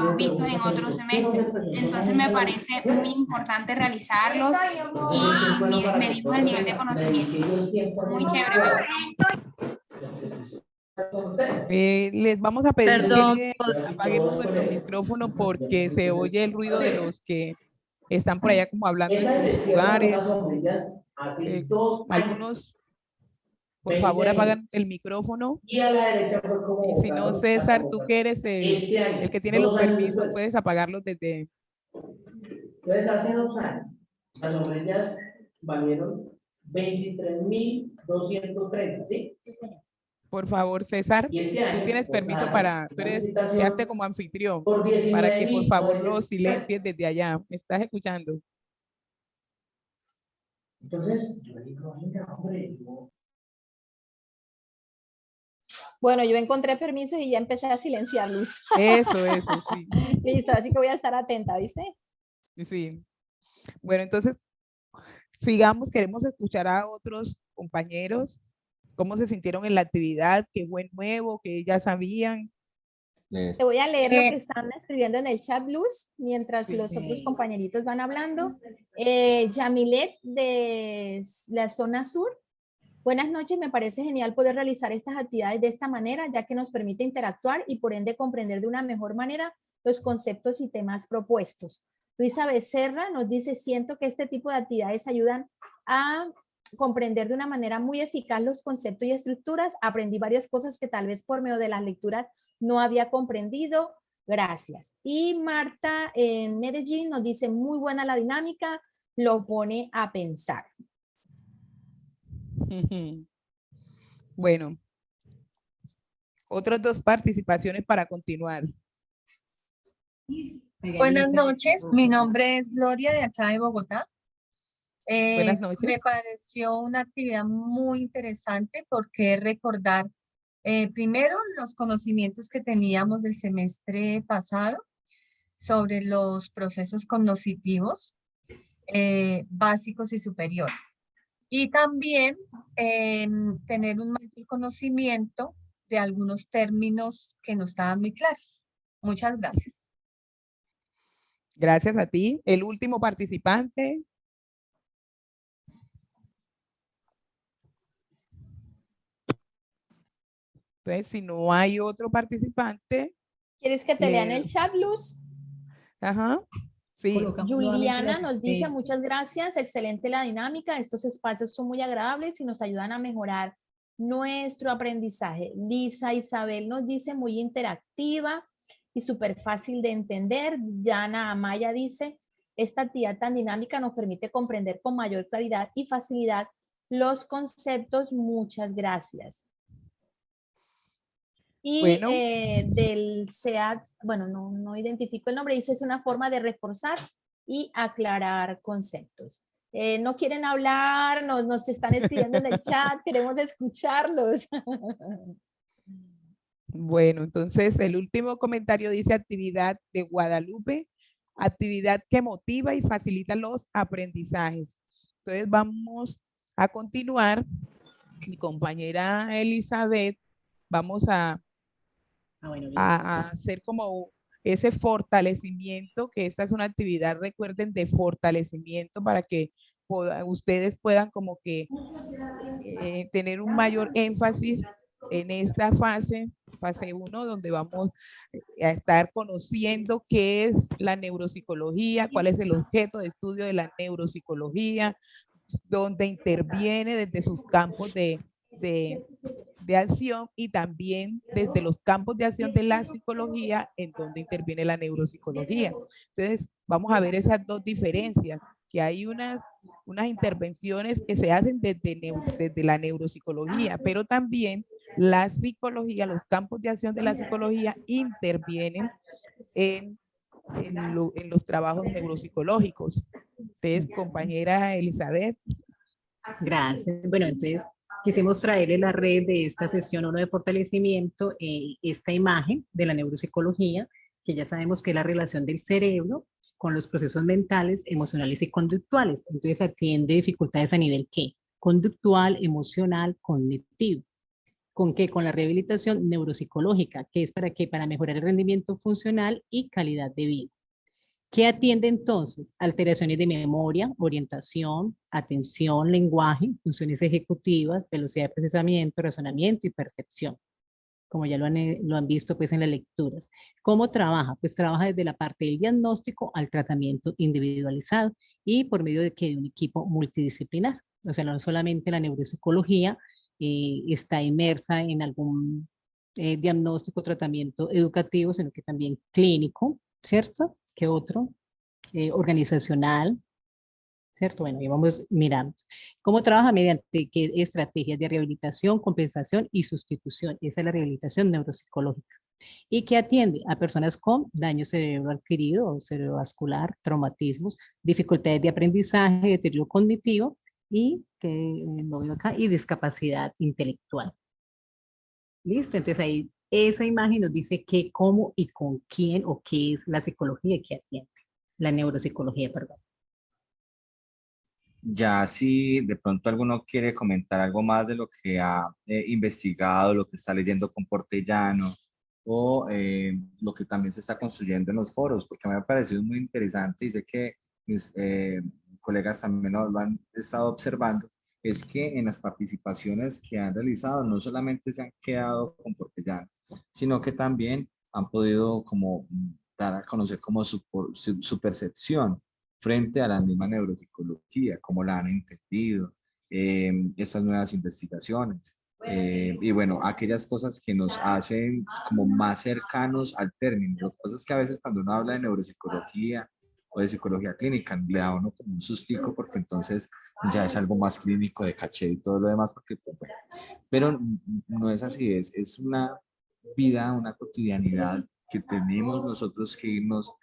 los vistos en otros semestres. Entonces me parece muy importante realizarlos y medirnos el nivel de conocimiento. Muy chévere. Les vamos a pedir Perdón, que apaguemos nuestro micrófono porque se oye el ruido de los que están por allá como hablando en sus lugares. Algunos, por favor, apagan el micrófono. Y si no, César, tú que eres el que tiene los permisos, puedes apagarlos desde... Entonces, hace 2 años, las sombrillas valieron 23.230, ¿sí? Por favor, César, Y este tú año, tienes permiso para, tú eres, quedaste como anfitrión, por para que por favor 19.900. los silencies desde allá. ¿Me estás escuchando? Entonces, yo digo, venga, hombre, Bueno, yo encontré permiso y ya empecé a silenciar, Luz. Eso, sí. Listo, así que voy a estar atenta, ¿viste? Sí. Bueno, entonces, sigamos, queremos escuchar a otros compañeros, cómo se sintieron en la actividad, qué fue nuevo, qué ya sabían. Te voy a leer lo que están escribiendo en el chat, Luz, mientras los otros compañeritos van hablando. Yamilet de la zona sur. Buenas noches, me parece genial poder realizar estas actividades de esta manera, ya que nos permite interactuar y por ende comprender de una mejor manera los conceptos y temas propuestos. Luisa Becerra nos dice, siento que este tipo de actividades ayudan a comprender de una manera muy eficaz los conceptos y estructuras. Aprendí varias cosas que tal vez por medio de las lecturas no había comprendido. Gracias. Y Marta en Medellín nos dice, muy buena la dinámica, lo pone a pensar. Bueno, otras 2 participaciones para continuar. Buenas noches, mi nombre es Gloria de acá de Bogotá. Buenas Me noches. pareció una actividad muy interesante porque recordar primero los conocimientos que teníamos del semestre pasado sobre los procesos cognitivos básicos y superiores. Y también tener un mayor conocimiento de algunos términos que no estaban muy claros. Muchas gracias. Gracias a ti. El último participante. Entonces, si no hay otro participante. ¿Quieres que te lean el chat, Luz? Ajá. Sí. Juliana nos dice, muchas gracias, excelente la dinámica, estos espacios son muy agradables y nos ayudan a mejorar nuestro aprendizaje. Lisa Isabel nos dice, muy interactiva y súper fácil de entender. Diana Amaya dice, esta actividad tan dinámica nos permite comprender con mayor claridad y facilidad los conceptos. Muchas gracias. Y Bueno. del SEAT, bueno, no identifico el nombre, dice es una forma de reforzar y aclarar conceptos. No quieren hablar, nos están escribiendo en el chat, queremos escucharlos. Bueno, entonces el último comentario dice actividad de Guadalupe, actividad que motiva y facilita los aprendizajes. Entonces vamos a continuar. Mi compañera Elizabeth, vamos a hacer como ese fortalecimiento, que esta es una actividad, recuerden, de fortalecimiento para que ustedes puedan como que tener un mayor énfasis en esta fase 1, donde vamos a estar conociendo qué es la neuropsicología, cuál es el objeto de estudio de la neuropsicología, donde interviene desde sus campos de acción y también desde los campos de acción de la psicología en donde interviene la neuropsicología. Entonces, vamos a ver esas 2 diferencias, que hay unas intervenciones que se hacen desde la neuropsicología, pero también la psicología, los campos de acción de la psicología intervienen en los trabajos neuropsicológicos. Entonces, compañera Elizabeth. Gracias. Bueno, entonces quisimos traerle la red de esta sesión 1 de fortalecimiento, esta imagen de la neuropsicología, que ya sabemos que es la relación del cerebro con los procesos mentales, emocionales y conductuales. Entonces atiende dificultades a nivel ¿qué? Conductual, emocional, cognitivo. ¿Con qué? Con la rehabilitación neuropsicológica, que es para qué? Para mejorar el rendimiento funcional y calidad de vida. ¿Qué atiende entonces? Alteraciones de memoria, orientación, atención, lenguaje, funciones ejecutivas, velocidad de procesamiento, razonamiento y percepción, como ya lo han visto pues en las lecturas. ¿Cómo trabaja? Pues trabaja desde la parte del diagnóstico al tratamiento individualizado y por medio de un equipo multidisciplinar. O sea, no solamente la neuropsicología está inmersa en algún diagnóstico, tratamiento educativo, sino que también clínico, ¿cierto? ¿Qué otro? Organizacional, ¿cierto? Bueno, y vamos mirando. ¿Cómo trabaja? Mediante qué estrategias de rehabilitación, compensación y sustitución. Esa es la rehabilitación neuropsicológica. ¿Y qué atiende? A personas con daño cerebro adquirido o cerebrovascular, traumatismos, dificultades de aprendizaje, deterioro cognitivo y, que no veo acá, y discapacidad intelectual. ¿Listo? Entonces ahí esa imagen nos dice qué, cómo y con quién o qué es la psicología que atiende. La neuropsicología, perdón. Ya si de pronto alguno quiere comentar algo más de lo que ha investigado, lo que está leyendo con Portellano o lo que también se está construyendo en los foros, porque me ha parecido muy interesante y sé que mis colegas también lo han estado observando, es que en las participaciones que han realizado no solamente se han quedado con Portellano, sino que también han podido como dar a conocer como su percepción frente a la misma neuropsicología, cómo la han entendido, estas nuevas investigaciones. Y bueno, aquellas cosas que nos hacen como más cercanos al término. Lo que pasa es que a veces cuando uno habla de neuropsicología o de psicología clínica, le da a uno como un sustico porque entonces ya es algo más clínico de caché y todo lo demás, porque, pues, bueno, pero no es así, es una vida, una cotidianidad que tenemos nosotros que irnos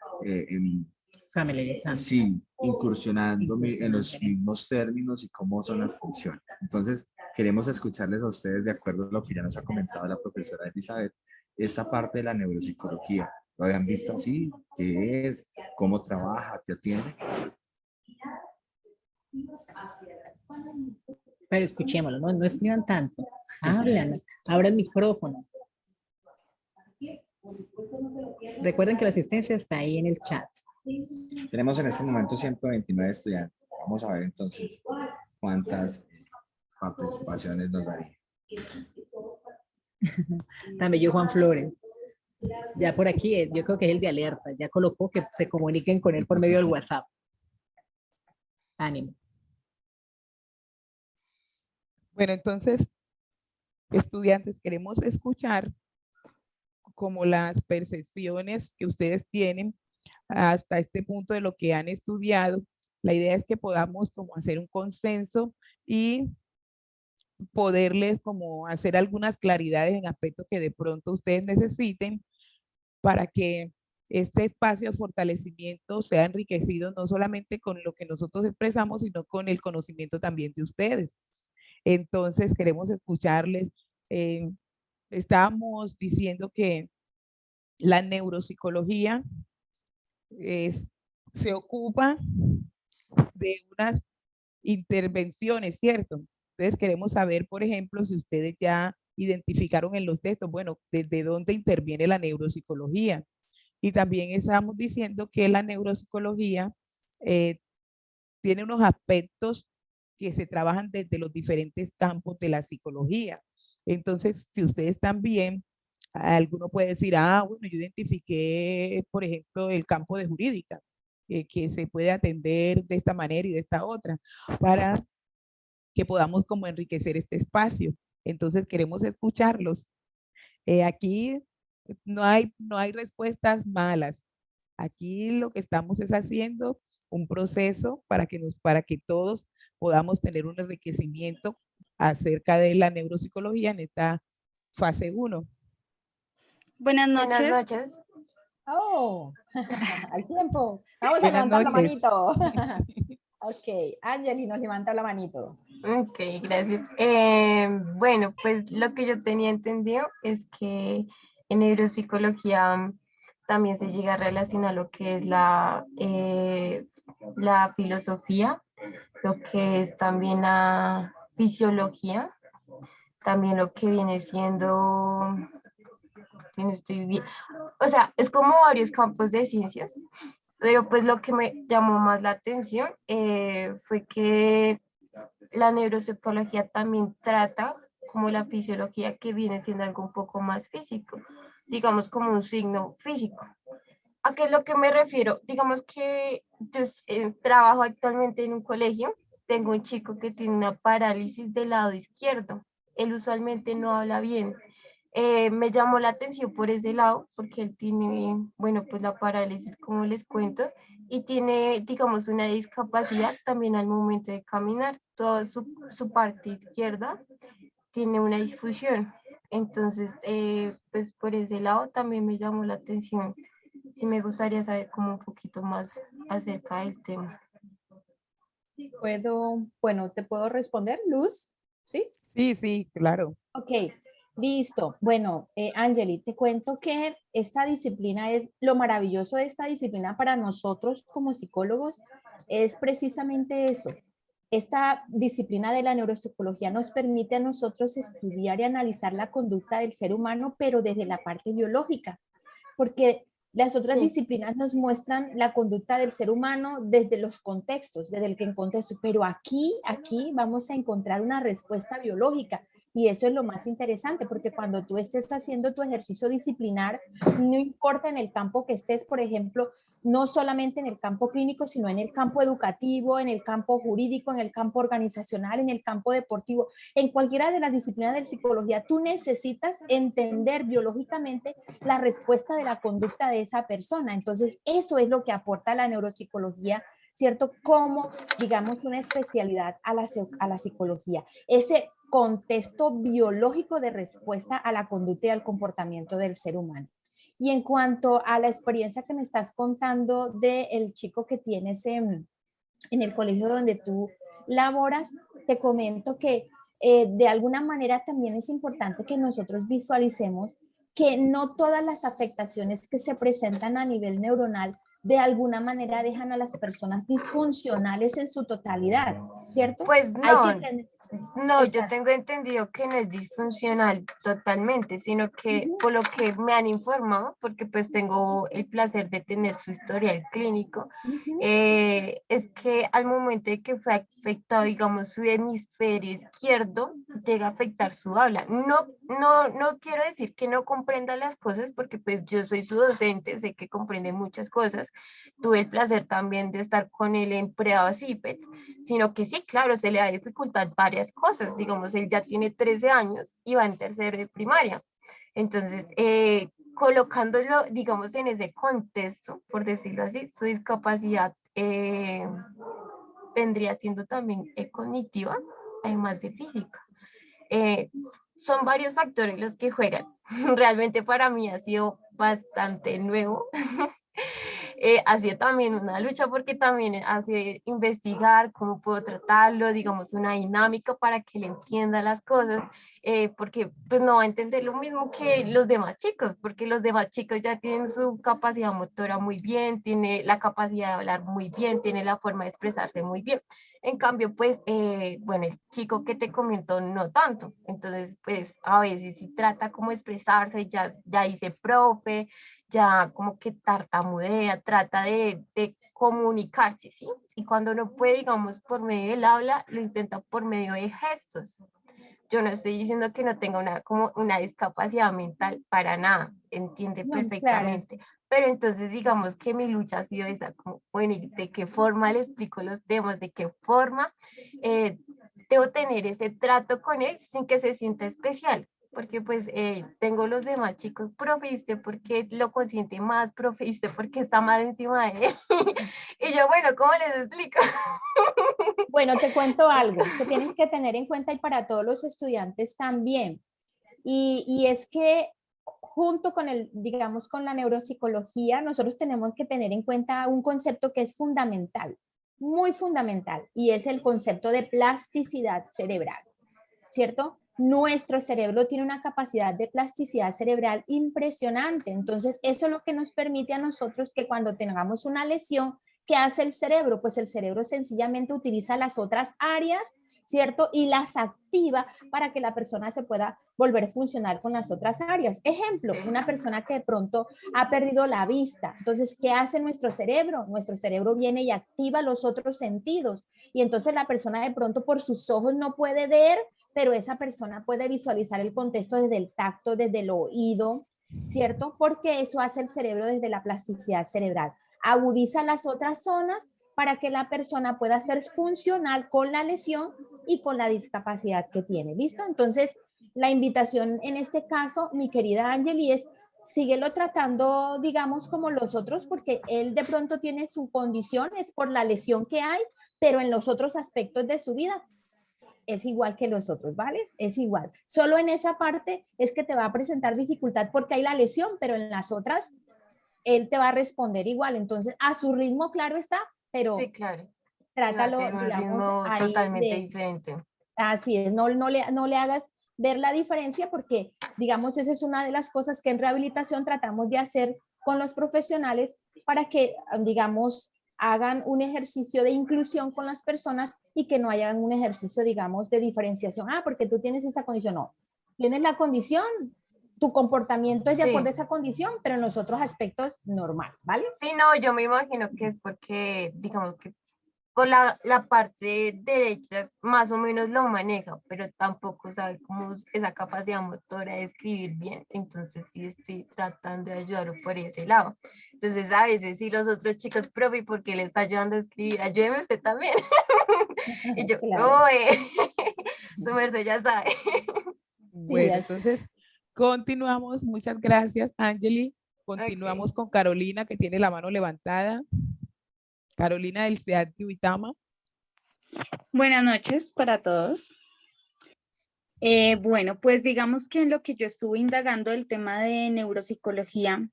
Familiarizando. sí, incursionando en los mismos términos y cómo son las funciones. Entonces, queremos escucharles a ustedes de acuerdo a lo que ya nos ha comentado la profesora Elizabeth, esta parte de la neuropsicología. ¿Lo habían visto así? ¿Qué es? ¿Cómo trabaja? ¿Te atiende? Pero escuchémoslo, no escriban tanto. Hablan, abran el micrófono. Recuerden que la asistencia está ahí en el chat. Tenemos en este momento 129 estudiantes. Vamos a ver entonces cuántas participaciones nos daría. También yo, Juan Flores. Ya por aquí, yo creo que es el de alerta. Ya colocó que se comuniquen con él por medio del WhatsApp. Ánimo. Bueno, entonces, estudiantes, queremos escuchar como las percepciones que ustedes tienen hasta este punto de lo que han estudiado. La idea es que podamos como hacer un consenso y poderles como hacer algunas claridades en aspectos que de pronto ustedes necesiten para que este espacio de fortalecimiento sea enriquecido no solamente con lo que nosotros expresamos, sino con el conocimiento también de ustedes. Entonces queremos escucharles. Estábamos diciendo que la neuropsicología se ocupa de unas intervenciones, ¿cierto? Entonces queremos saber, por ejemplo, si ustedes ya identificaron en los textos, bueno, desde dónde interviene la neuropsicología. Y también estamos diciendo que la neuropsicología tiene unos aspectos que se trabajan desde los diferentes campos de la psicología. Entonces, si ustedes también, alguno puede decir, bueno, yo identifiqué, por ejemplo, el campo de jurídica, que se puede atender de esta manera y de esta otra, para que podamos como enriquecer este espacio. Entonces, queremos escucharlos. Aquí no hay respuestas malas. Aquí lo que estamos es haciendo un proceso para que todos podamos tener un enriquecimiento acerca de la neuropsicología en esta fase 1. Buenas noches. Buenas noches. Oh, al tiempo. Vamos a Buenas levantar la noches. manito. Ok, Angeli nos levanta la manito. Ok, gracias. Bueno, pues lo que yo tenía entendido es que en neuropsicología también se llega a relacionar lo que es la filosofía, lo que es también la fisiología, también lo que viene siendo, no estoy bien, o sea, es como varios campos de ciencias, pero pues lo que me llamó más la atención fue que la neuropsicología también trata como la fisiología, que viene siendo algo un poco más físico, digamos como un signo físico. ¿A qué es lo que me refiero? Digamos que yo trabajo actualmente en un colegio, tengo un chico que tiene una parálisis del lado izquierdo, él usualmente no habla bien. Me llamó la atención por ese lado, porque él tiene, bueno, pues la parálisis, como les cuento, y tiene, digamos, una discapacidad también al momento de caminar. Toda su parte izquierda tiene una disfunción. Entonces, pues por ese lado también me llamó la atención. Sí me gustaría saber como un poquito más acerca del tema. Bueno, ¿te puedo responder, Luz? ¿Sí? Sí, claro. Ok, listo. Bueno, Angeli, te cuento que esta disciplina es lo maravilloso de esta disciplina para nosotros como psicólogos, es precisamente eso. Esta disciplina de la neuropsicología nos permite a nosotros estudiar y analizar la conducta del ser humano, pero desde la parte biológica, porque las otras disciplinas nos muestran la conducta del ser humano desde los contextos, desde el que en contexto, pero aquí vamos a encontrar una respuesta biológica. Y eso es lo más interesante, porque cuando tú estés haciendo tu ejercicio disciplinar, no importa en el campo que estés, por ejemplo, no solamente en el campo clínico, sino en el campo educativo, en el campo jurídico, en el campo organizacional, en el campo deportivo, en cualquiera de las disciplinas de psicología, tú necesitas entender biológicamente la respuesta de la conducta de esa persona. Entonces, eso es lo que aporta la neuropsicología, ¿cierto? Como, digamos, una especialidad a la psicología. Ese contexto biológico de respuesta a la conducta y al comportamiento del ser humano. Y en cuanto a la experiencia que me estás contando del chico que tienes en el colegio donde tú laboras, te comento que de alguna manera también es importante que nosotros visualicemos que no todas las afectaciones que se presentan a nivel neuronal de alguna manera dejan a las personas disfuncionales en su totalidad, ¿cierto? Pues Hay no, que tener... no, yo Exacto. tengo entendido que no es disfuncional totalmente, sino que por lo que me han informado, porque pues tengo el placer de tener su historial clínico, es que al momento de que fue afectado, digamos, su hemisferio izquierdo, llega a afectar su habla. No quiero decir que no comprenda las cosas, porque pues yo soy su docente, sé que comprende muchas cosas, tuve el placer también de estar con él en pre-CIPETS, sino que sí, claro, se le da dificultad varias cosas, digamos, él ya tiene 13 años y va en tercero de primaria, entonces, colocándolo, digamos, en ese contexto, por decirlo así, su discapacidad vendría siendo también cognitiva, además de física. Son varios factores los que juegan. Realmente para mí ha sido bastante nuevo. Ha sido también una lucha porque también hace investigar cómo puedo tratarlo, digamos, una dinámica para que le entienda las cosas, porque pues no va a entender lo mismo que los demás chicos, porque los demás chicos ya tienen su capacidad motora muy bien, tiene la capacidad de hablar muy bien, tiene la forma de expresarse muy bien. En cambio, pues, bueno, el chico que te comentó no tanto, entonces, pues, a veces si trata como expresarse, ya dice profe, ya como que tartamudea, trata de comunicarse, ¿sí? Y cuando no puede, digamos, por medio del habla, lo intenta por medio de gestos. Yo no estoy diciendo que no tenga como una discapacidad mental, para nada, entiende No, claro. perfectamente. Pero entonces digamos que mi lucha ha sido esa, como, bueno, ¿y de qué forma le explico los temas? ¿De qué forma debo tener ese trato con él sin que se sienta especial? Porque pues tengo los demás chicos, profe, ¿y usted por qué lo consiente más, profe? ¿Y usted por qué está más encima de él? Y yo, bueno, ¿cómo les explico? Bueno, te cuento algo que tienes que tener en cuenta y para todos los estudiantes también. Y es que junto con digamos, con la neuropsicología, nosotros tenemos que tener en cuenta un concepto que es fundamental, muy fundamental, y es el concepto de plasticidad cerebral, ¿cierto? Nuestro cerebro tiene una capacidad de plasticidad cerebral impresionante. Entonces, eso es lo que nos permite a nosotros que cuando tengamos una lesión, ¿qué hace el cerebro? Pues el cerebro sencillamente utiliza las otras áreas, ¿cierto? Y las activa para que la persona se pueda volver a funcionar con las otras áreas. Ejemplo, una persona que de pronto ha perdido la vista. Entonces, ¿qué hace nuestro cerebro? Nuestro cerebro viene y activa los otros sentidos. Y entonces la persona de pronto por sus ojos no puede ver, pero esa persona puede visualizar el contexto desde el tacto, desde el oído, ¿cierto? Porque eso hace el cerebro desde la plasticidad cerebral. Agudiza las otras zonas para que la persona pueda ser funcional con la lesión y con la discapacidad que tiene. ¿Listo? Entonces, la invitación en este caso, mi querida Angeli, es síguelo tratando, digamos, como los otros, porque él de pronto tiene su condición, es por la lesión que hay, pero en los otros aspectos de su vida es igual que los otros, ¿vale? Es igual. Solo en esa parte es que te va a presentar dificultad porque hay la lesión, pero en las otras él te va a responder igual. Entonces, a su ritmo, claro está, pero Sí, claro. trátalo, Va a ser un digamos, ritmo ahí totalmente de... diferente. Así es, no le hagas ver la diferencia porque, digamos, esa es una de las cosas que en rehabilitación tratamos de hacer con los profesionales para que, digamos, hagan un ejercicio de inclusión con las personas y que no hayan un ejercicio, digamos, de diferenciación. Ah, porque tú tienes esta condición. No, tienes la condición, tu comportamiento es de acuerdo a esa condición, pero en los otros aspectos normal, ¿vale? Sí, no, yo me imagino que es porque, digamos que por la parte derecha más o menos lo maneja, pero tampoco sabe cómo esa capacidad motora de escribir bien. Entonces sí estoy tratando de ayudarlo por ese lado. Entonces a veces si los otros chicos, profe, ¿por qué le está ayudando a escribir? Ayúdeme usted también. Y yo, Claro. uy, su merced ya sabe. Bueno, ya sé. entonces continuamos. Muchas gracias, Angeli. Continuamos con Carolina, que tiene la mano levantada. Carolina del CEAT de Uitama. Buenas noches para todos. Bueno, pues digamos que en lo que yo estuve indagando del tema de neuropsicología,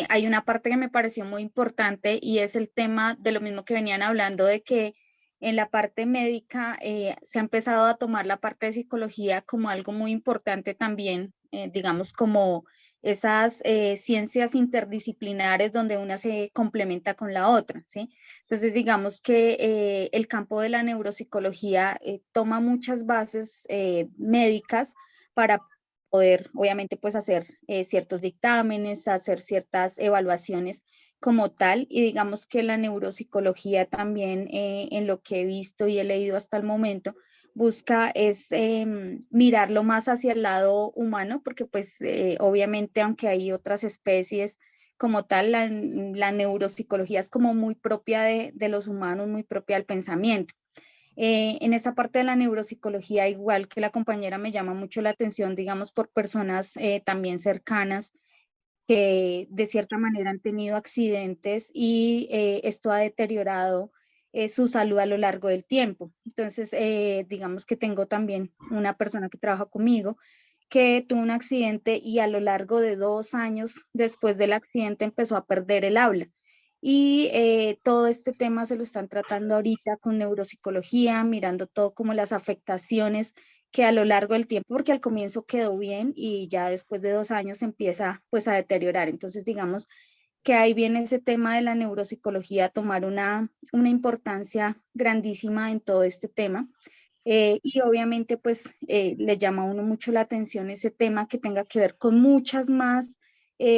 hay una parte que me pareció muy importante y es el tema de lo mismo que venían hablando, de que en la parte médica se ha empezado a tomar la parte de psicología como algo muy importante también, digamos como esas ciencias interdisciplinares donde una se complementa con la otra, ¿sí? Entonces digamos que el campo de la neuropsicología toma muchas bases médicas para poder, obviamente, pues hacer ciertos dictámenes, hacer ciertas evaluaciones como tal, y digamos que la neuropsicología también, en lo que he visto y he leído hasta el momento, busca es mirarlo más hacia el lado humano, porque pues obviamente aunque hay otras especies como tal, la neuropsicología es como muy propia de los humanos, muy propia del pensamiento. En esta parte de la neuropsicología, igual que la compañera, me llama mucho la atención, digamos, por personas también cercanas que de cierta manera han tenido accidentes y esto ha deteriorado su salud a lo largo del tiempo. Entonces, digamos que tengo también una persona que trabaja conmigo que tuvo un accidente y a lo largo de 2 años después del accidente empezó a perder el habla. Y todo este tema se lo están tratando ahorita con neuropsicología, mirando todo como las afectaciones que a lo largo del tiempo, porque al comienzo quedó bien y ya después de 2 años empieza pues a deteriorar. Entonces digamos que ahí viene ese tema de la neuropsicología a tomar una importancia grandísima en todo este tema. Y obviamente pues le llama a uno mucho la atención ese tema que tenga que ver con muchas más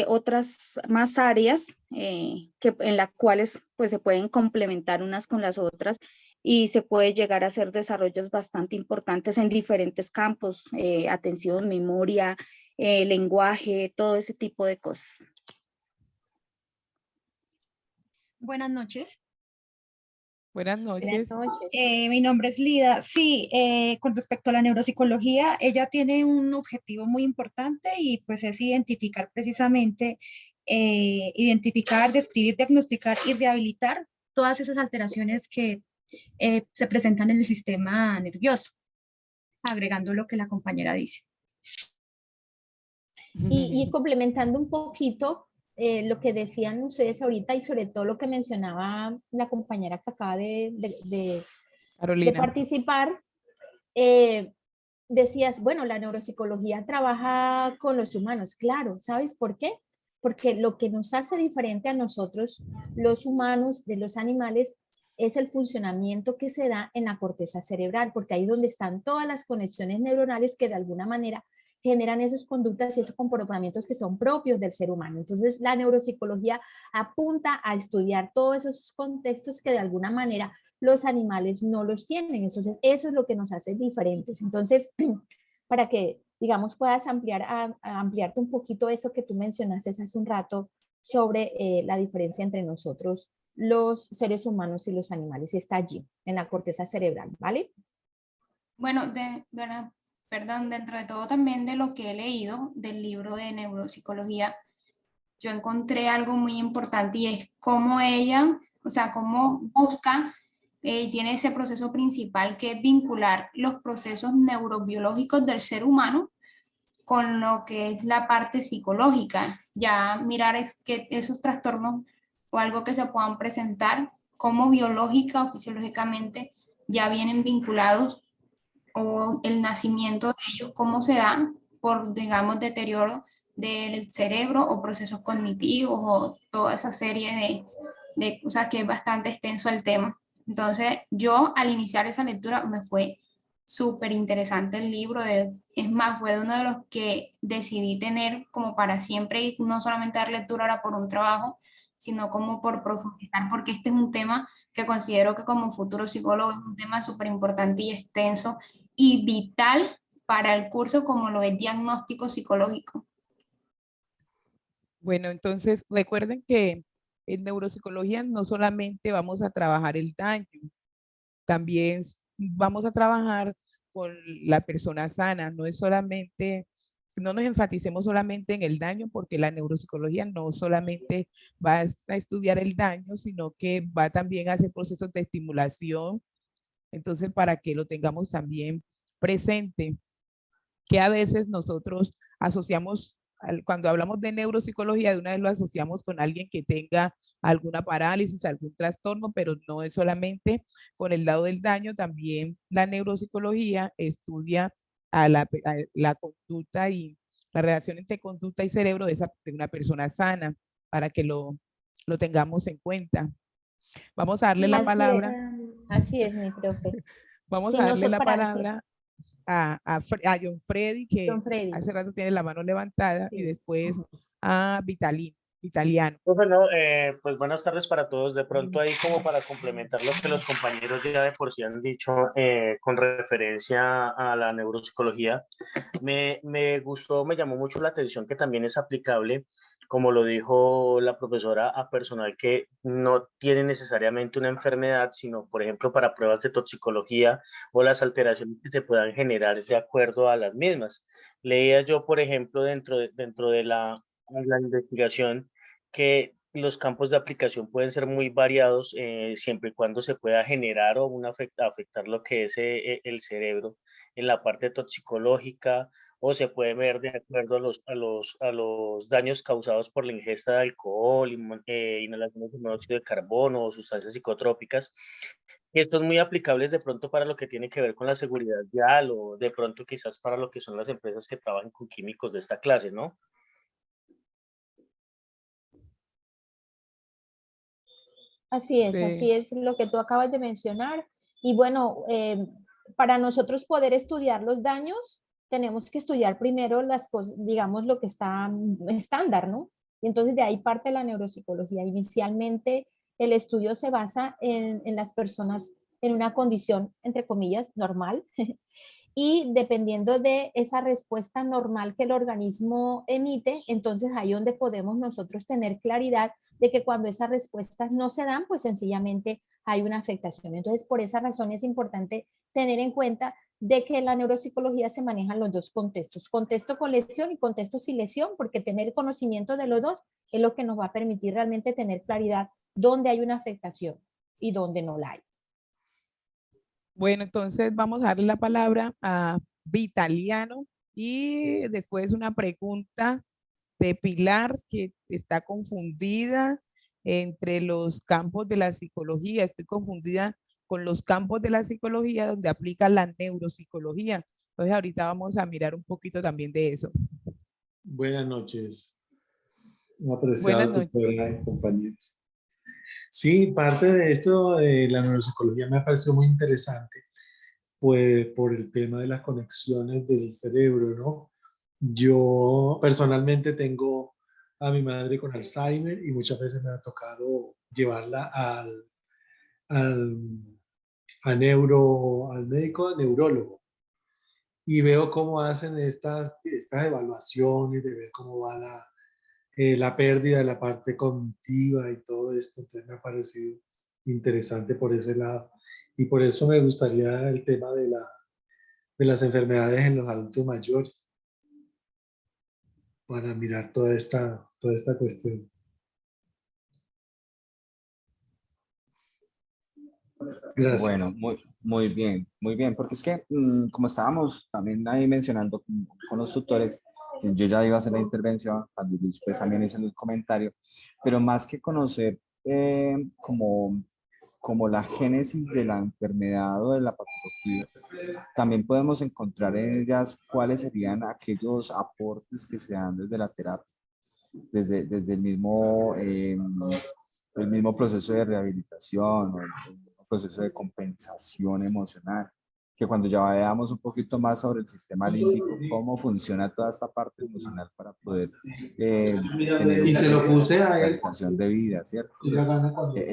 otras más áreas en las cuales pues se pueden complementar unas con las otras y se puede llegar a hacer desarrollos bastante importantes en diferentes campos, atención, memoria, lenguaje, todo ese tipo de cosas. Buenas noches. Buenas noches. Mi nombre es Lida. Sí, con respecto a la neuropsicología, ella tiene un objetivo muy importante y pues es identificar precisamente, identificar, describir, diagnosticar y rehabilitar todas esas alteraciones que se presentan en el sistema nervioso, agregando lo que la compañera dice. Y complementando un poquito lo que decían ustedes ahorita y sobre todo lo que mencionaba la compañera que acaba de participar, decías, bueno, la neuropsicología trabaja con los humanos, claro, ¿sabes por qué? Porque lo que nos hace diferente a nosotros, los humanos, de los animales, es el funcionamiento que se da en la corteza cerebral, porque ahí es donde están todas las conexiones neuronales que de alguna manera generan esas conductas y esos comportamientos que son propios del ser humano. Entonces, la neuropsicología apunta a estudiar todos esos contextos que de alguna manera los animales no los tienen. Entonces, eso es lo que nos hace diferentes. Entonces, para que, digamos, puedas ampliarte un poquito eso que tú mencionaste hace un rato sobre la diferencia entre nosotros, los seres humanos y los animales, está allí, en la corteza cerebral, ¿vale? Bueno, perdón, dentro de todo también de lo que he leído del libro de neuropsicología, yo encontré algo muy importante y es cómo ella, o sea, cómo busca y tiene ese proceso principal que es vincular los procesos neurobiológicos del ser humano con lo que es la parte psicológica. Ya mirar es que esos trastornos o algo que se puedan presentar como biológica o fisiológicamente ya vienen vinculados o el nacimiento de ellos, cómo se da por, digamos, deterioro del cerebro o procesos cognitivos o toda esa serie o sea, que es bastante extenso el tema. Entonces, yo al iniciar esa lectura me fue súper interesante el libro, es más, fue uno de los que decidí tener como para siempre y no solamente dar lectura ahora por un trabajo, sino como por profundizar, porque este es un tema que considero que como futuro psicólogo es un tema súper importante y extenso y vital para el curso como lo es diagnóstico psicológico. Bueno, entonces recuerden que en neuropsicología no solamente vamos a trabajar el daño, también vamos a trabajar con la persona sana, no es solamente, no nos enfaticemos solamente en el daño, porque la neuropsicología no solamente va a estudiar el daño, sino que va también a hacer procesos de estimulación, entonces para que lo tengamos también presente, que a veces nosotros asociamos, cuando hablamos de neuropsicología, de una vez lo asociamos con alguien que tenga alguna parálisis, algún trastorno, pero no es solamente con el lado del daño, también la neuropsicología estudia a la conducta y la relación entre conducta y cerebro de una persona sana, para que lo tengamos en cuenta. Vamos a darle la palabra. Así es, mi profe. Vamos Sí, a darle la para- sí. palabra a John Freddy, que John Freddy. hace rato tiene la mano levantada, y después a Vitaliano. Bueno, pues buenas tardes para todos. De pronto ahí como para complementar lo que los compañeros ya de por sí han dicho con referencia a la neuropsicología, me gustó, me llamó mucho la atención que también es aplicable, como lo dijo la profesora, a personal que no tiene necesariamente una enfermedad, sino por ejemplo para pruebas de toxicología o las alteraciones que se puedan generar de acuerdo a las mismas. Leía yo, por ejemplo, dentro de la investigación, que los campos de aplicación pueden ser muy variados siempre y cuando se pueda generar o afectar lo que es el cerebro en la parte toxicológica, o se puede ver de acuerdo a los daños causados por la ingesta de alcohol, inhalaciones de monóxido de carbono o sustancias psicotrópicas. Y esto es muy aplicables de pronto para lo que tiene que ver con la seguridad vial o de pronto quizás para lo que son las empresas que trabajan con químicos de esta clase, ¿no? Así es lo que tú acabas de mencionar. Y bueno, para nosotros poder estudiar los daños, tenemos que estudiar primero las cosas, digamos, lo que está estándar, ¿no? Y entonces de ahí parte la neuropsicología. Inicialmente el estudio se basa en las personas en una condición, entre comillas, normal. Y dependiendo de esa respuesta normal que el organismo emite, entonces ahí donde podemos nosotros tener claridad de que cuando esas respuestas no se dan, pues sencillamente hay una afectación. Entonces, por esa razón es importante tener en cuenta de que en la neuropsicología se manejan los dos contextos, contexto con lesión y contexto sin lesión, porque tener conocimiento de los dos es lo que nos va a permitir realmente tener claridad dónde hay una afectación y dónde no la hay. Bueno, entonces vamos a darle la palabra a Vitaliano y después una pregunta de Pilar, que está confundida entre los campos de la psicología. Estoy confundida con los campos de la psicología donde aplica la neuropsicología. Entonces ahorita vamos a mirar un poquito también de eso. Buenas noches, apreciado tutora, compañeros. Sí, parte de esto de la neuropsicología me pareció muy interesante, pues por el tema de las conexiones del cerebro, ¿no? Yo personalmente tengo a mi madre con Alzheimer y muchas veces me ha tocado llevarla al médico, al neurólogo, y veo cómo hacen estas evaluaciones de ver cómo va la pérdida de la parte cognitiva y todo esto. Entonces me ha parecido interesante por ese lado, y por eso me gustaría el tema de las enfermedades en los adultos mayores, para mirar toda esta cuestión. Gracias. Bueno, muy bien, porque es que como estábamos también ahí mencionando con los tutores, yo ya iba a hacer la intervención cuando Luis pues también hizo el comentario, pero más que conocer como la génesis de la enfermedad o de la patología, también podemos encontrar en ellas cuáles serían aquellos aportes que se dan desde la terapia, desde el mismo proceso de rehabilitación o el proceso de compensación emocional. que cuando ya veamos un poquito más sobre el sistema límbico, cómo funciona toda esta parte emocional para poder tener Y se lo puse a él. realización de vida, ¿cierto?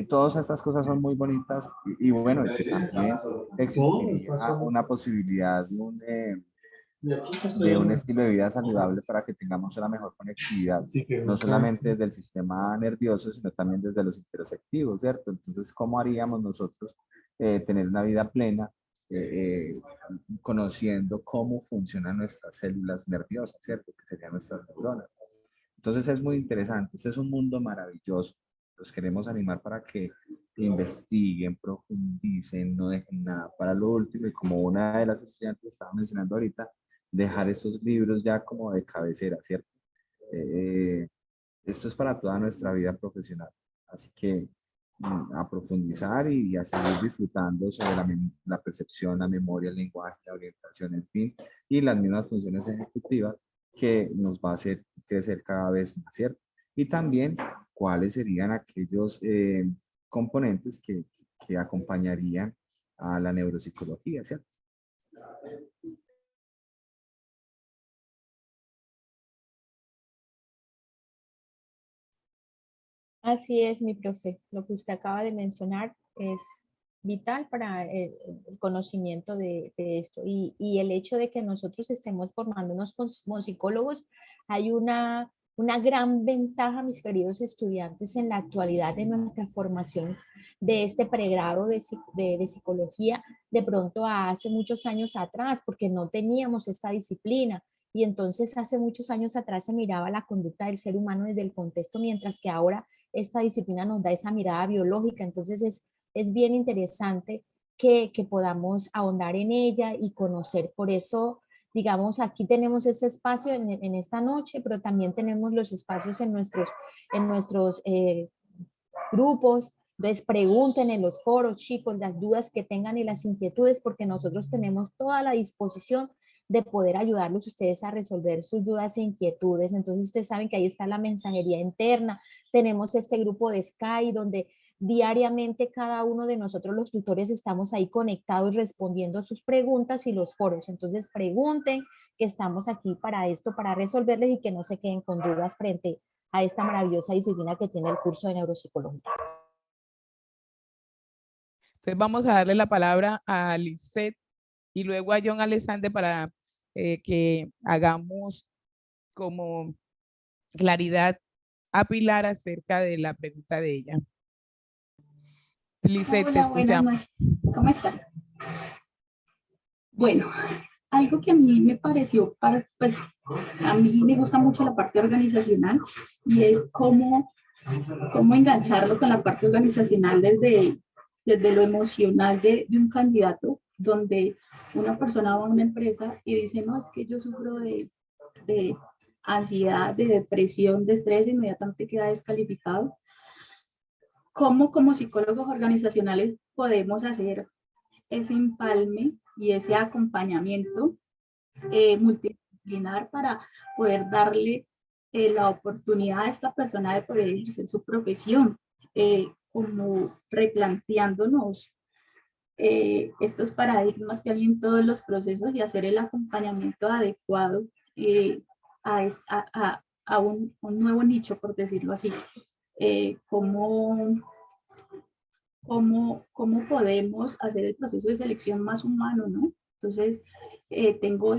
Todas estas cosas son muy bonitas y bueno, que también existiría una posibilidad de un estilo de vida saludable para que tengamos una mejor conectividad, no solamente desde el sistema nervioso, sino también desde los interoceptivos, ¿cierto? Entonces, ¿cómo haríamos nosotros tener una vida plena conociendo cómo funcionan nuestras células nerviosas, ¿cierto? Que serían nuestras neuronas. Entonces, es muy interesante. Este es un mundo maravilloso. Los queremos animar para que investiguen, profundicen, no dejen nada para lo último. Y como una de las estudiantes estaba mencionando ahorita, dejar estos libros ya como de cabecera, ¿cierto? Esto es para toda nuestra vida profesional. Así que a profundizar y a seguir disfrutando sobre la percepción, la memoria, el lenguaje, la orientación, en fin, y las mismas funciones ejecutivas que nos va a hacer crecer cada vez más, ¿cierto? Y también cuáles serían aquellos componentes que acompañarían a la neuropsicología, ¿cierto? Así es, mi profe. Lo que usted acaba de mencionar es vital para el conocimiento de esto. Y el hecho de que nosotros estemos formándonos como psicólogos, hay una gran ventaja, mis queridos estudiantes, en la actualidad de nuestra formación de este pregrado de psicología, de pronto a hace muchos años atrás, porque no teníamos esta disciplina. Y entonces hace muchos años atrás se miraba la conducta del ser humano desde el contexto, mientras que ahora esta disciplina nos da esa mirada biológica. Entonces es bien interesante que podamos ahondar en ella y conocer. Por eso, digamos, aquí tenemos este espacio en esta noche, pero también tenemos los espacios en nuestros grupos. Entonces pregunten en los foros, chicos, las dudas que tengan y las inquietudes, porque nosotros tenemos toda la disposición de poder ayudarlos ustedes a resolver sus dudas e inquietudes. Entonces ustedes saben que ahí está la mensajería interna, tenemos este grupo de Skype donde diariamente cada uno de nosotros los tutores estamos ahí conectados respondiendo a sus preguntas y los foros. Entonces pregunten, que estamos aquí para esto, para resolverles y que no se queden con dudas frente a esta maravillosa disciplina que tiene el curso de neuropsicología. Entonces vamos a darle la palabra a Lisette y luego a John Alexander para que hagamos como claridad a Pilar acerca de la pregunta de ella. Lisette, te Hola, buenas escuchamos. noches. ¿Cómo estás? Bueno, algo que a mí me pareció, pues a mí me gusta mucho la parte organizacional y es cómo engancharlo con la parte organizacional desde lo emocional de un candidato, donde una persona va a una empresa y dice, no, es que yo sufro de ansiedad, de depresión, de estrés, inmediatamente queda descalificado. ¿Cómo como psicólogos organizacionales podemos hacer ese empalme y ese acompañamiento multidisciplinar para poder darle la oportunidad a esta persona de poder ejercer su profesión, como replanteándonos estos paradigmas que hay en todos los procesos y hacer el acompañamiento adecuado a un nuevo nicho, por decirlo así. ¿Cómo podemos hacer el proceso de selección más humano, ¿no? Entonces, tengo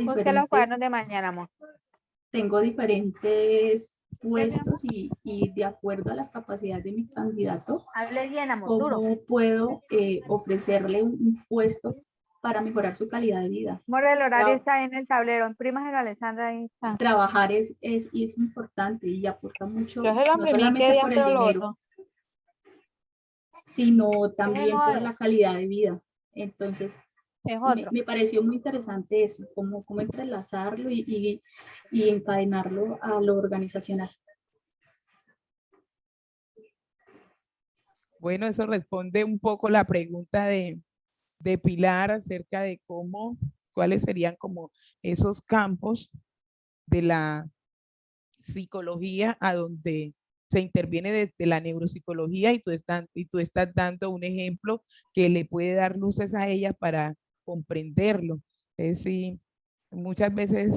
diferentes puestos y de acuerdo a las capacidades de mi candidato, ¿cómo puedo ofrecerle un puesto para mejorar su calidad de vida? El horario está en el tablero, imprimas el Alexandra ahí está. Trabajar es importante y aporta mucho, Yo se lo no imprimí, solamente ¿qué día por el entró lo dinero, otro? sino también por la calidad de vida. Entonces, me pareció muy interesante eso, cómo entrelazarlo y encadenarlo a lo organizacional. Bueno, eso responde un poco la pregunta de Pilar acerca de cuáles serían como esos campos de la psicología a donde se interviene desde la neuropsicología y tú estás dando un ejemplo que le puede dar luces a ella para comprenderlo. Es decir, muchas veces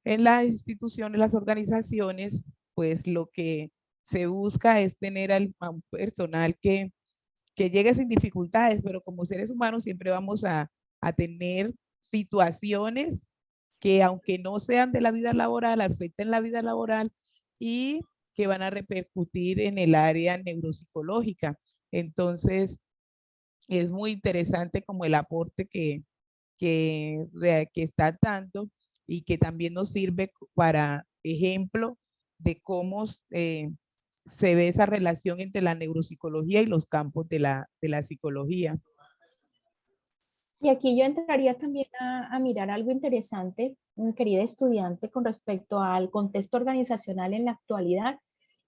en las instituciones, las organizaciones, pues lo que se busca es tener a un personal que llegue sin dificultades, pero como seres humanos siempre vamos a tener situaciones que aunque no sean de la vida laboral, afecten la vida laboral y que van a repercutir en el área neuropsicológica. Entonces, es muy interesante como el aporte que está dando y que también nos sirve para ejemplo de cómo se ve esa relación entre la neuropsicología y los campos de la psicología. Y aquí yo entraría también a mirar algo interesante, mi querida estudiante, con respecto al contexto organizacional en la actualidad.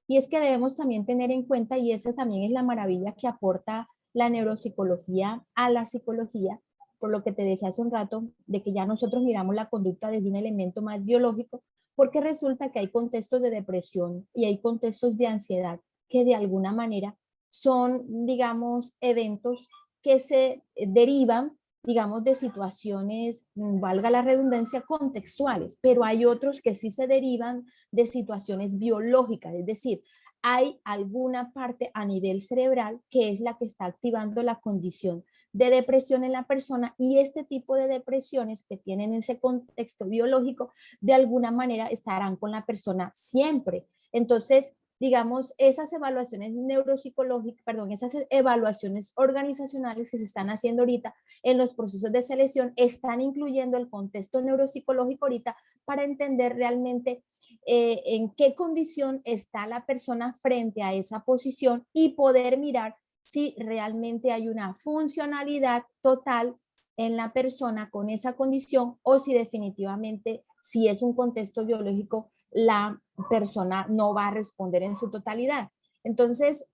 Y es que debemos también tener en cuenta, y esa también es la maravilla que aporta la neuropsicología a la psicología, por lo que te decía hace un rato, de que ya nosotros miramos la conducta desde un elemento más biológico, porque resulta que hay contextos de depresión y hay contextos de ansiedad que de alguna manera son, digamos, eventos que se derivan, digamos, de situaciones, valga la redundancia, contextuales, pero hay otros que sí se derivan de situaciones biológicas, es decir, hay alguna parte a nivel cerebral que es la que está activando la condición de depresión en la persona, y este tipo de depresiones que tienen ese contexto biológico de alguna manera estarán con la persona siempre. Entonces, digamos, esas evaluaciones neuropsicológicas, perdón, esas evaluaciones organizacionales que se están haciendo ahorita en los procesos de selección están incluyendo el contexto neuropsicológico ahorita para entender realmente en qué condición está la persona frente a esa posición y poder mirar si realmente hay una funcionalidad total en la persona con esa condición o si definitivamente, si es un contexto biológico, la persona no va a responder en su totalidad. Entonces,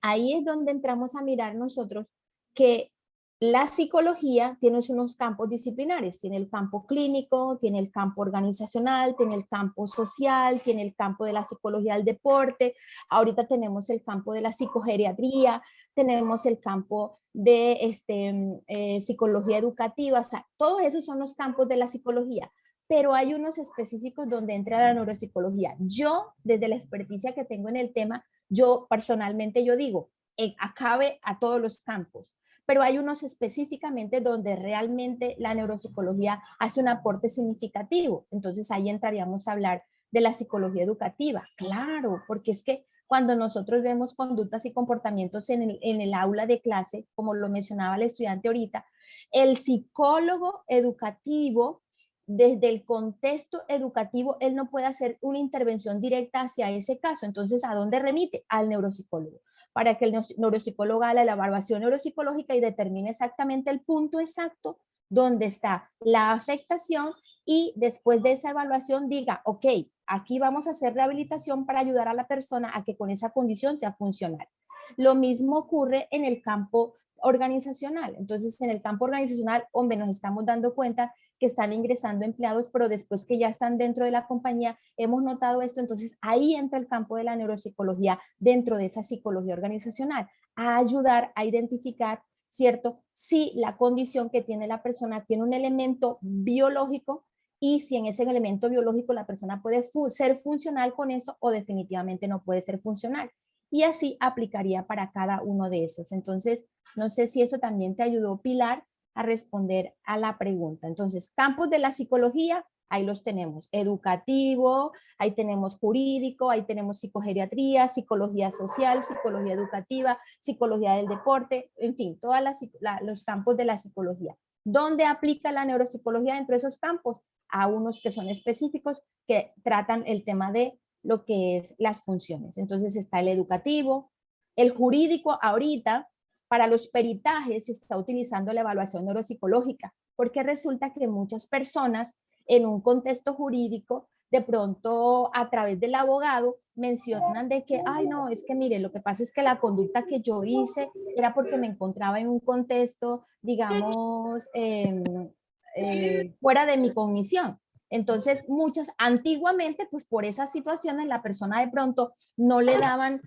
ahí es donde entramos a mirar nosotros que la psicología tiene unos campos disciplinares, tiene el campo clínico, tiene el campo organizacional, tiene el campo social, tiene el campo de la psicología del deporte, ahorita tenemos el campo de la psicogeriatría, tenemos el campo de psicología educativa, o sea, todos esos son los campos de la psicología, pero hay unos específicos donde entra la neuropsicología. Yo, desde la experticia que tengo en el tema, yo personalmente yo digo, acabe a todos los campos, pero hay unos específicamente donde realmente la neuropsicología hace un aporte significativo. Entonces ahí entraríamos a hablar de la psicología educativa. Claro, porque es que cuando nosotros vemos conductas y comportamientos en el aula de clase, como lo mencionaba el estudiante ahorita, el psicólogo educativo, desde el contexto educativo, él no puede hacer una intervención directa hacia ese caso. Entonces, ¿a dónde remite? Al neuropsicólogo, para que el neuropsicólogo haga la evaluación neuropsicológica y determine exactamente el punto exacto donde está la afectación, y después de esa evaluación diga, ok, aquí vamos a hacer rehabilitación para ayudar a la persona a que con esa condición sea funcional. Lo mismo ocurre en el campo organizacional. Entonces, en el campo organizacional, hombre, nos estamos dando cuenta que están ingresando empleados, pero después que ya están dentro de la compañía, hemos notado esto. Entonces, ahí entra el campo de la neuropsicología dentro de esa psicología organizacional, a ayudar a identificar, ¿cierto?, si la condición que tiene la persona tiene un elemento biológico y si en ese elemento biológico la persona puede ser funcional con eso o definitivamente no puede ser funcional. Y así aplicaría para cada uno de esos. Entonces, no sé si eso también te ayudó, Pilar, a responder a la pregunta. Entonces, campos de la psicología, ahí los tenemos. Educativo, ahí tenemos jurídico, ahí tenemos psicogeriatría, psicología social, psicología educativa, psicología del deporte, en fin, todos los campos de la psicología. ¿Dónde aplica la neuropsicología dentro de esos campos? A unos que son específicos, que tratan el tema de lo que es las funciones. Entonces está el educativo, el jurídico. Ahorita para los peritajes se está utilizando la evaluación neuropsicológica, porque resulta que muchas personas en un contexto jurídico, de pronto a través del abogado, mencionan de que, ay no, es que mire, lo que pasa es que la conducta que yo hice era porque me encontraba en un contexto, digamos, fuera de mi cognición. Entonces, antiguamente, pues por esas situaciones, la persona de pronto no le daban,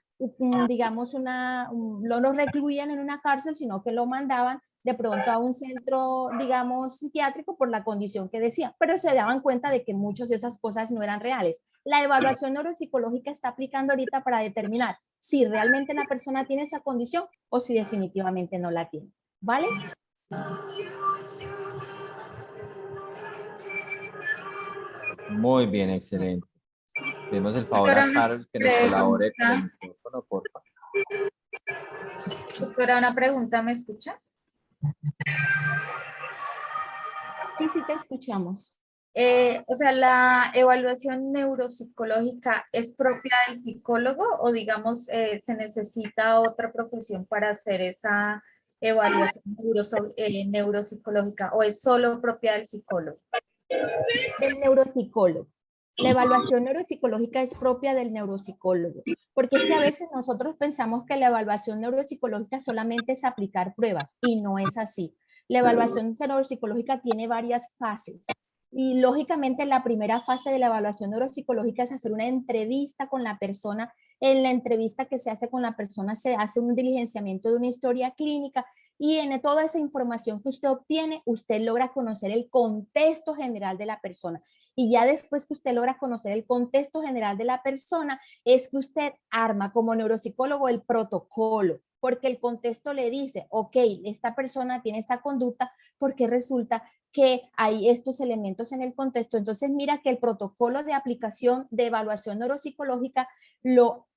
digamos, no lo recluían en una cárcel, sino que lo mandaban de pronto a un centro, digamos, psiquiátrico por la condición que decía, pero se daban cuenta de que muchas de esas cosas no eran reales. La evaluación neuropsicológica está aplicando ahorita para determinar si realmente la persona tiene esa condición o si definitivamente no la tiene, ¿vale? Muy bien, excelente. Pedimos el favor a Carol que nos colabore con el micrófono, por favor. Doctora, una pregunta, ¿me escucha? Sí, sí te escuchamos. O sea, ¿la evaluación neuropsicológica es propia del psicólogo o digamos se necesita otra profesión para hacer esa evaluación neuropsicológica o es solo propia del psicólogo? Del neuropsicólogo. La evaluación neuropsicológica es propia del neuropsicólogo, porque es que a veces nosotros pensamos que la evaluación neuropsicológica solamente es aplicar pruebas y no es así. La evaluación neuropsicológica tiene varias fases y lógicamente la primera fase de la evaluación neuropsicológica es hacer una entrevista con la persona. En la entrevista que se hace con la persona se hace un diligenciamiento de una historia clínica y en toda esa información que usted obtiene, usted logra conocer el contexto general de la persona. Y ya después que usted logra conocer el contexto general de la persona, es que usted arma como neuropsicólogo el protocolo, porque el contexto le dice, ok, esta persona tiene esta conducta porque resulta que hay estos elementos en el contexto. Entonces mira que el protocolo de aplicación de evaluación neuropsicológica lo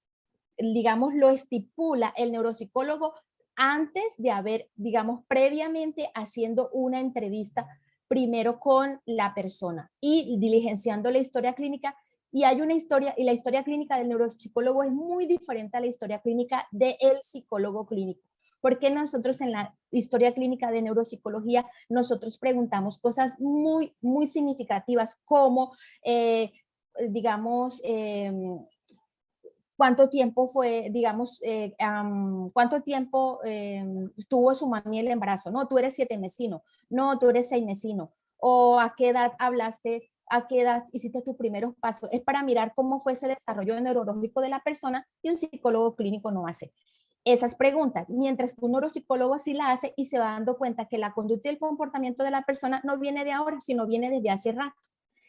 estipula el neuropsicólogo antes de haber, digamos, previamente haciendo una entrevista primero con la persona y diligenciando la historia clínica. Y hay una historia, y la historia clínica del neuropsicólogo es muy diferente a la historia clínica del psicólogo clínico. Porque nosotros en la historia clínica de neuropsicología, nosotros preguntamos cosas muy, muy significativas como, cuánto tiempo fue, digamos, cuánto tiempo tuvo su mami el embarazo. No, tú eres 7-mesino. No, tú eres 6-mesino. O a qué edad hablaste, a qué edad hiciste tus primeros pasos. Es para mirar cómo fue ese desarrollo neurológico de la persona y un psicólogo clínico no hace esas preguntas, mientras que un neuropsicólogo sí la hace y se va dando cuenta que la conducta y el comportamiento de la persona no viene de ahora, sino viene desde hace rato.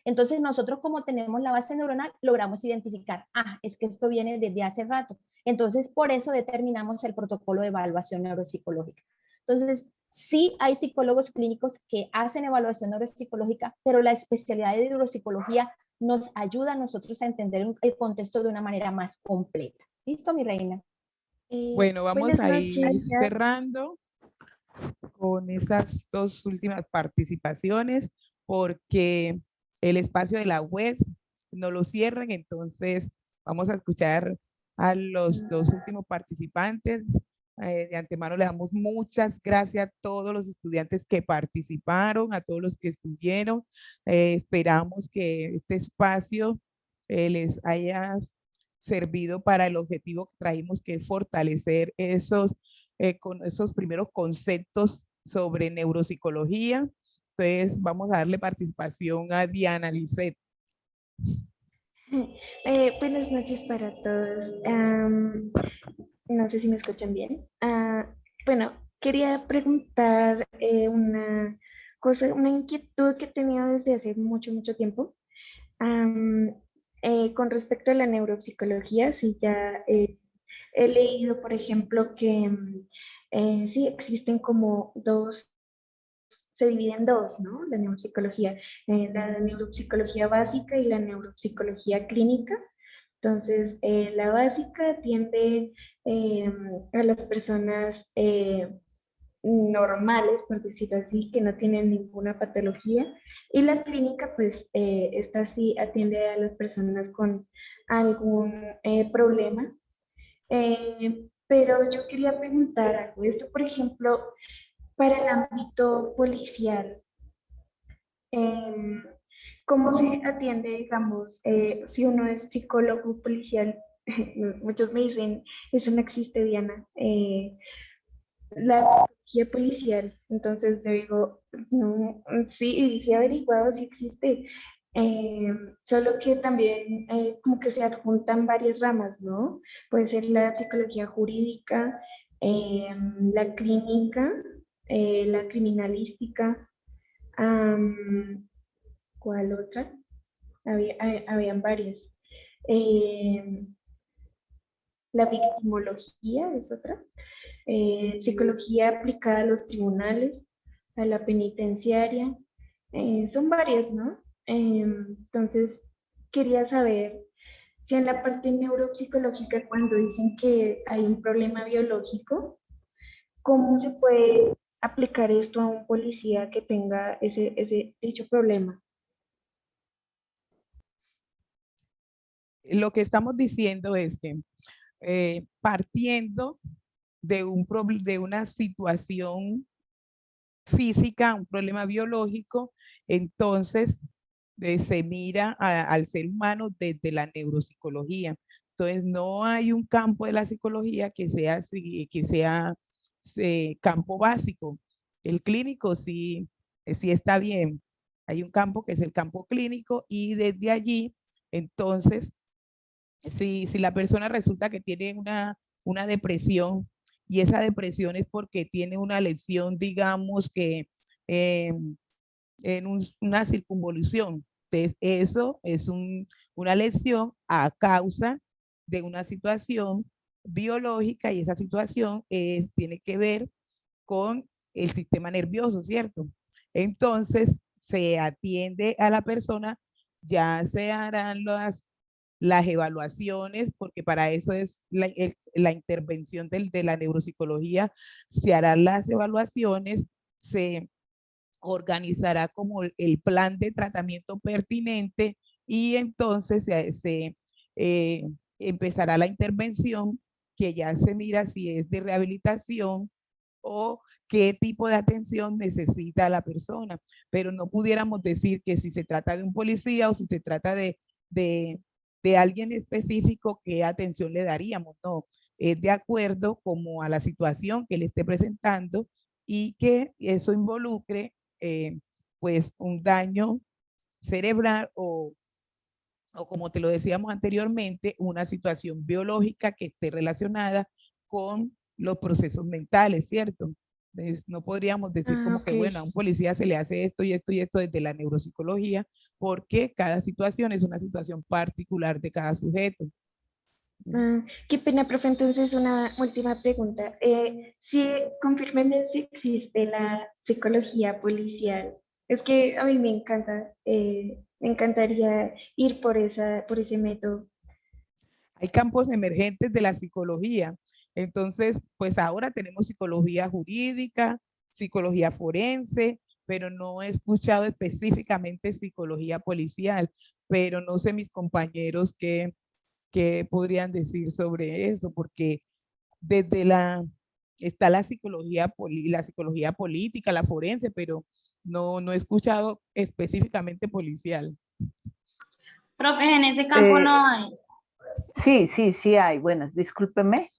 Entonces nosotros como tenemos la base neuronal, logramos identificar, es que esto viene desde hace rato. Entonces por eso determinamos el protocolo de evaluación neuropsicológica. Entonces sí hay psicólogos clínicos que hacen evaluación neuropsicológica, pero la especialidad de neuropsicología nos ayuda a nosotros a entender el contexto de una manera más completa. ¿Listo, mi reina? Bueno, vamos a ir noches. cerrando con estas dos últimas participaciones porque el espacio de la web no lo cierran, entonces vamos a escuchar a los dos últimos participantes. De antemano le damos muchas gracias a todos los estudiantes que participaron, a todos los que estuvieron. Esperamos que este espacio les haya servido para el objetivo que trajimos, que es fortalecer con esos primeros conceptos sobre neuropsicología. Entonces vamos a darle participación a Diana Lisset. Buenas noches para todos. No sé si me escuchan bien. Bueno, quería preguntar una cosa, una inquietud que he tenido desde hace mucho tiempo. Con respecto a la neuropsicología, sí ya he leído, por ejemplo, que sí existen como dos, se divide en dos, ¿no? La neuropsicología básica y la neuropsicología clínica. Entonces, la básica atiende a las personas normales, por decirlo así, que no tienen ninguna patología, y la clínica, pues, esta sí atiende a las personas con algún problema. Pero yo quería preguntar algo. Esto, por ejemplo, para el ámbito policial, ¿cómo se atiende, digamos, si uno es psicólogo policial? Muchos me dicen, eso no existe, Diana. La psicología policial, entonces yo digo, no, sí he averiguado si existe, solo que también como que se adjuntan varias ramas, ¿no? Puede ser la psicología jurídica, la clínica, la criminalística, ¿cuál otra? Habían varias. La victimología es otra. Psicología aplicada a los tribunales, a la penitenciaria. Son varias, ¿no? Entonces, quería saber si en la parte neuropsicológica, cuando dicen que hay un problema biológico, ¿cómo se puede aplicar esto a un policía que tenga ese dicho problema? Lo que estamos diciendo es que partiendo de una situación física, un problema biológico, entonces se mira al ser humano desde la neuropsicología. Entonces no hay un campo de la psicología que sea campo básico. El clínico sí está bien. Hay un campo que es el campo clínico y desde allí, entonces, si la persona resulta que tiene una depresión y esa depresión es porque tiene una lesión, digamos que en una circunvolución. Entonces, eso es una lesión a causa de una situación biológica y esa situación tiene que ver con el sistema nervioso, ¿cierto? Entonces, se atiende a la persona, ya se harán las evaluaciones, porque para eso es la intervención de la neuropsicología, se harán las evaluaciones, se organizará como el plan de tratamiento pertinente y entonces empezará la intervención que ya se mira si es de rehabilitación o qué tipo de atención necesita la persona, pero no pudiéramos decir que si se trata de un policía o si se trata de alguien específico, qué atención le daríamos, no, es de acuerdo como a la situación que le esté presentando y que eso involucre pues un daño cerebral o como te lo decíamos anteriormente, una situación biológica que esté relacionada con los procesos mentales, ¿cierto? Entonces, no podríamos decir como que, bueno, a un policía se le hace esto y esto y esto desde la neuropsicología, porque cada situación es una situación particular de cada sujeto. Qué pena, profe. Entonces, una última pregunta. Si confirmen si existe la psicología policial. Es que a mí me encanta, me encantaría ir por ese método. Hay campos emergentes de la psicología. Entonces, pues ahora tenemos psicología jurídica, psicología forense, pero no he escuchado específicamente psicología policial, pero no sé mis compañeros qué podrían decir sobre eso, porque desde está la psicología política, la forense, pero no he escuchado específicamente policial. Profe, en ese campo no hay. Sí hay. Bueno, discúlpeme.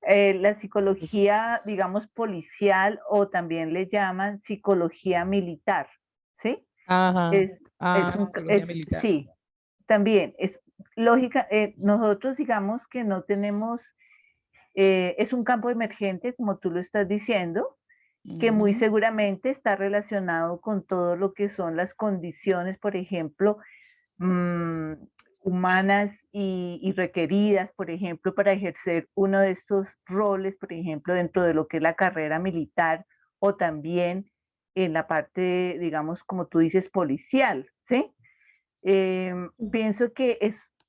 La psicología, digamos, policial o también le llaman psicología militar, ¿sí? Ajá. Psicología militar. Sí, también es lógica. Nosotros digamos que no tenemos, es un campo emergente, como tú lo estás diciendo, que muy seguramente está relacionado con todo lo que son las condiciones, por ejemplo, humanas y requeridas, por ejemplo, para ejercer uno de estos roles, por ejemplo, dentro de lo que es la carrera militar o también en la parte, digamos, como tú dices, policial, ¿sí? Pienso que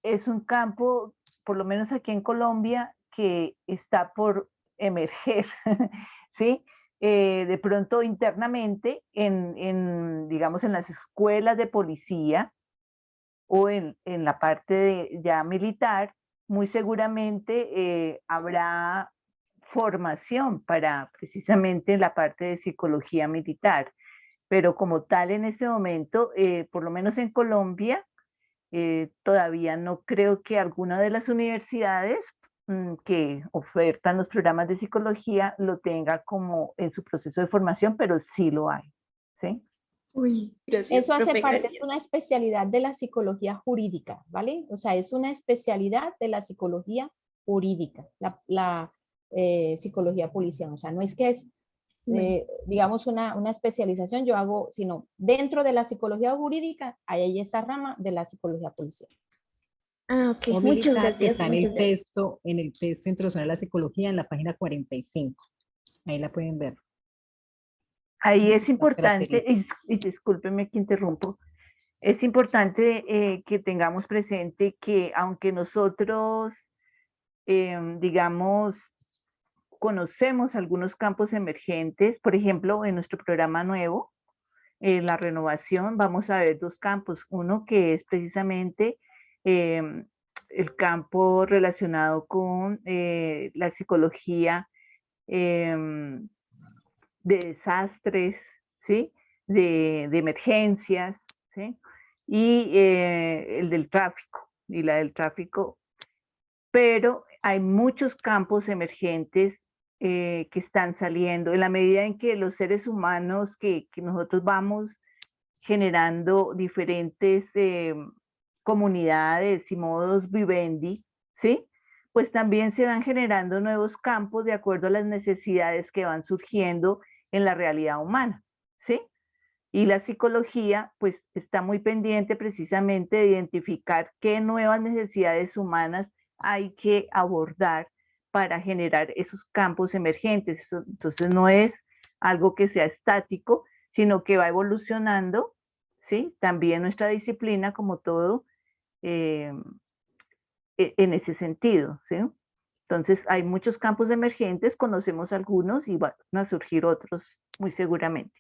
es un campo, por lo menos aquí en Colombia, que está por emerger, ¿sí? De pronto internamente digamos, en las escuelas de policía, o en la parte ya militar, muy seguramente habrá formación para precisamente la parte de psicología militar. Pero como tal en este momento, por lo menos en Colombia, todavía no creo que alguna de las universidades que ofertan los programas de psicología lo tenga como en su proceso de formación, pero sí lo hay, ¿sí? Uy, eso hace parte, es una especialidad de la psicología jurídica, ¿vale? O sea, es una especialidad de la psicología jurídica, la psicología policial. O sea, no es que es digamos, una especialización, yo hago, sino dentro de la psicología jurídica, hay esa rama de la psicología policial. Ah, ok, O muchas militar, que gracias. está Muchas gracias. en el texto Introducción a la Psicología, en la página 45. Ahí la pueden ver. Ahí es Las importante, características. y discúlpeme que interrumpo, es importante que tengamos presente que aunque nosotros, digamos, conocemos algunos campos emergentes, por ejemplo, en nuestro programa nuevo, en la renovación, vamos a ver dos campos. Uno que es precisamente el campo relacionado con la psicología de desastres, ¿sí? De emergencias, ¿sí? Y el del tráfico, y la del tráfico. Pero hay muchos campos emergentes que están saliendo en la medida en que los seres humanos que nosotros vamos generando diferentes comunidades y modos vivendi, ¿sí? Pues también se van generando nuevos campos de acuerdo a las necesidades que van surgiendo en la realidad humana, ¿sí? Y la psicología, pues, está muy pendiente precisamente de identificar qué nuevas necesidades humanas hay que abordar para generar esos campos emergentes. Entonces, no es algo que sea estático, sino que va evolucionando, ¿sí? También nuestra disciplina, como todo, en ese sentido, ¿sí? Entonces, hay muchos campos emergentes, conocemos algunos y van a surgir otros muy seguramente.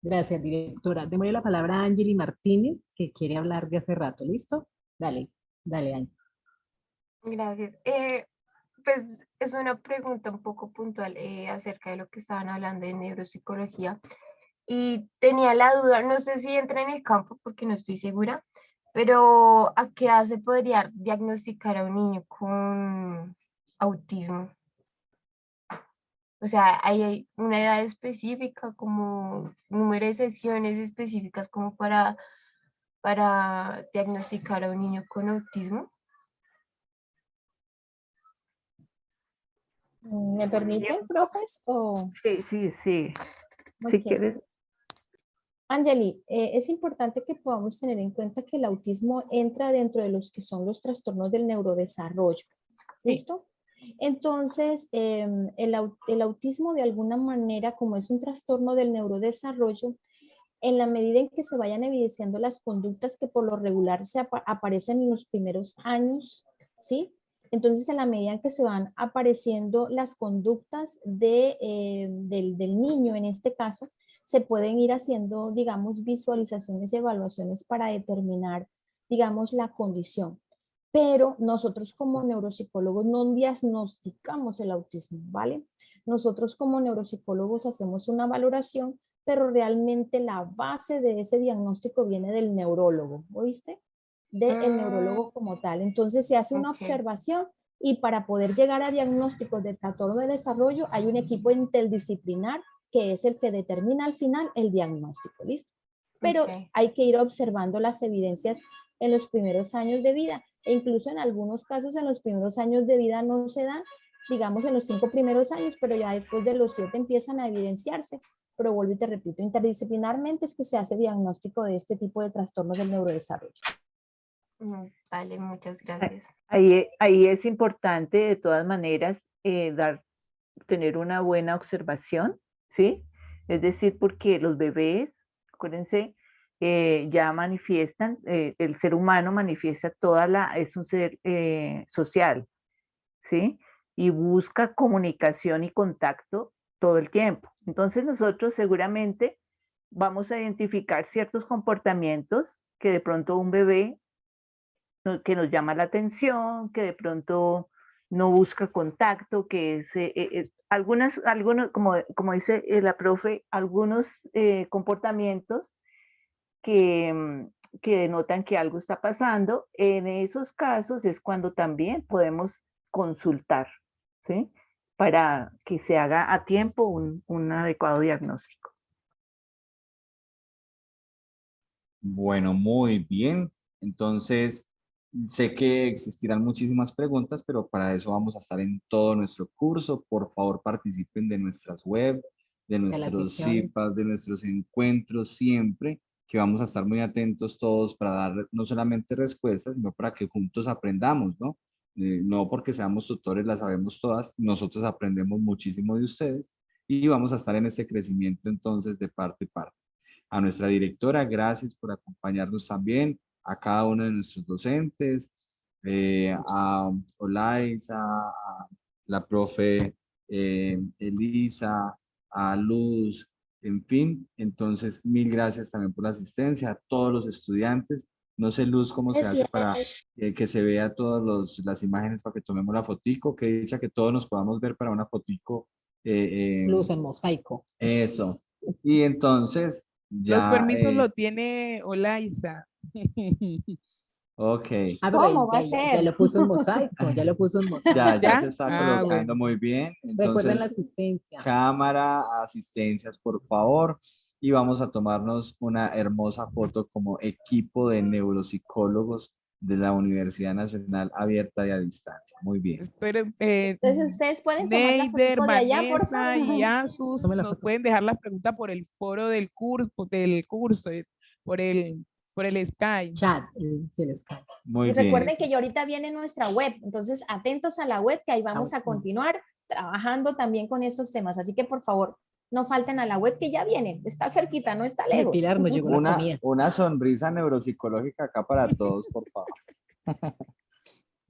Gracias, directora. Démosle la palabra a Angeli Martínez, que quiere hablar de hace rato. ¿Listo? Dale, dale, Angeli. Gracias. Pues es una pregunta un poco puntual acerca de lo que estaban hablando de neuropsicología. Y tenía la duda, no sé si entra en el campo porque no estoy segura, pero ¿a qué edad se podría diagnosticar a un niño con autismo? O sea, ¿hay una edad específica, como número de sesiones específicas como para diagnosticar a un niño con autismo? ¿Me permiten, profes? O... Sí, sí, sí. Si Ok. quieres. Angeli, es importante que podamos tener en cuenta que el autismo entra dentro de los que son los trastornos del neurodesarrollo. ¿Listo? Entonces, el autismo de alguna manera, como es un trastorno del neurodesarrollo, en la medida en que se vayan evidenciando las conductas que por lo regular aparecen en los primeros años, ¿sí? Entonces, en la medida en que se van apareciendo las conductas del niño, en este caso, se pueden ir haciendo, digamos, visualizaciones y evaluaciones para determinar, digamos, la condición. Pero nosotros como neuropsicólogos no diagnosticamos el autismo, ¿vale? Nosotros como neuropsicólogos hacemos una valoración, pero realmente la base de ese diagnóstico viene del neurólogo, ¿oíste? Del neurólogo como tal. Entonces se hace una observación y para poder llegar a diagnósticos de trastorno de desarrollo hay un equipo interdisciplinar que es el que determina al final el diagnóstico, ¿listo? Pero hay que ir observando las evidencias en los primeros años de vida e incluso en algunos casos en los primeros años de vida no se dan, digamos en los 5 primeros años, pero ya después de los 7 empiezan a evidenciarse. Pero vuelvo y te repito, interdisciplinarmente es que se hace diagnóstico de este tipo de trastornos del neurodesarrollo. Vale, muchas gracias. Ahí es importante de todas maneras tener una buena observación, ¿sí? Es decir, porque los bebés, acuérdense, ya manifiestan, el ser humano manifiesta es un ser social, ¿sí? Y busca comunicación y contacto todo el tiempo. Entonces nosotros seguramente vamos a identificar ciertos comportamientos que de pronto un bebé que nos llama la atención, que de pronto no busca contacto, que es algunos, como dice la profe, algunos comportamientos que denotan que algo está pasando. En esos casos es cuando también podemos consultar, ¿sí? Para que se haga a tiempo un adecuado diagnóstico. Bueno, muy bien. Entonces, sé que existirán muchísimas preguntas, pero para eso vamos a estar en todo nuestro curso. Por favor, participen de nuestras web, de las nuestros sesiones. CIPAS, de nuestros encuentros siempre, que vamos a estar muy atentos todos para dar no solamente respuestas, sino para que juntos aprendamos, ¿no? No porque seamos tutores las sabemos todas, nosotros aprendemos muchísimo de ustedes y vamos a estar en este crecimiento entonces de parte y parte. A nuestra directora, gracias por acompañarnos también, a cada uno de nuestros docentes, a Olaisa, a la profe Elisa, a Luz, en fin. Entonces, mil gracias también por la asistencia, a todos los estudiantes. No sé, Luz, cómo se hace para que se vea todas las imágenes para que tomemos la fotico, que dicha que todos nos podamos ver para una fotico. Luz en mosaico. Eso. Y entonces, Los ya... permisos lo tiene Olaisa. Ok. Ah, pero ¿Cómo va a ya ser? lo puso en mosaico, ya lo puso en mosaico. Ya se está Ah, colocando bueno. muy bien. Recuerden la Entonces, asistencia. cámara, asistencias, por favor. Y vamos a tomarnos una hermosa foto como equipo de neuropsicólogos de la Universidad Nacional Abierta y a Distancia. Muy bien. Pero, Entonces ustedes pueden tomar la Neider, foto de allá, por Vanessa y favor. Asus Tome la nos foto. pueden dejar las preguntas por el foro del curso, por el Skype. Chat, sí, el Skype. Muy Y bien. recuerden que ya ahorita viene nuestra web, entonces atentos a la web que ahí vamos a continuar trabajando también con estos temas. Así que por favor, no falten a la web que ya viene, está cerquita, no está Sí, lejos. Pilar, nos llegó la comida. Una sonrisa neuropsicológica acá para todos, por favor.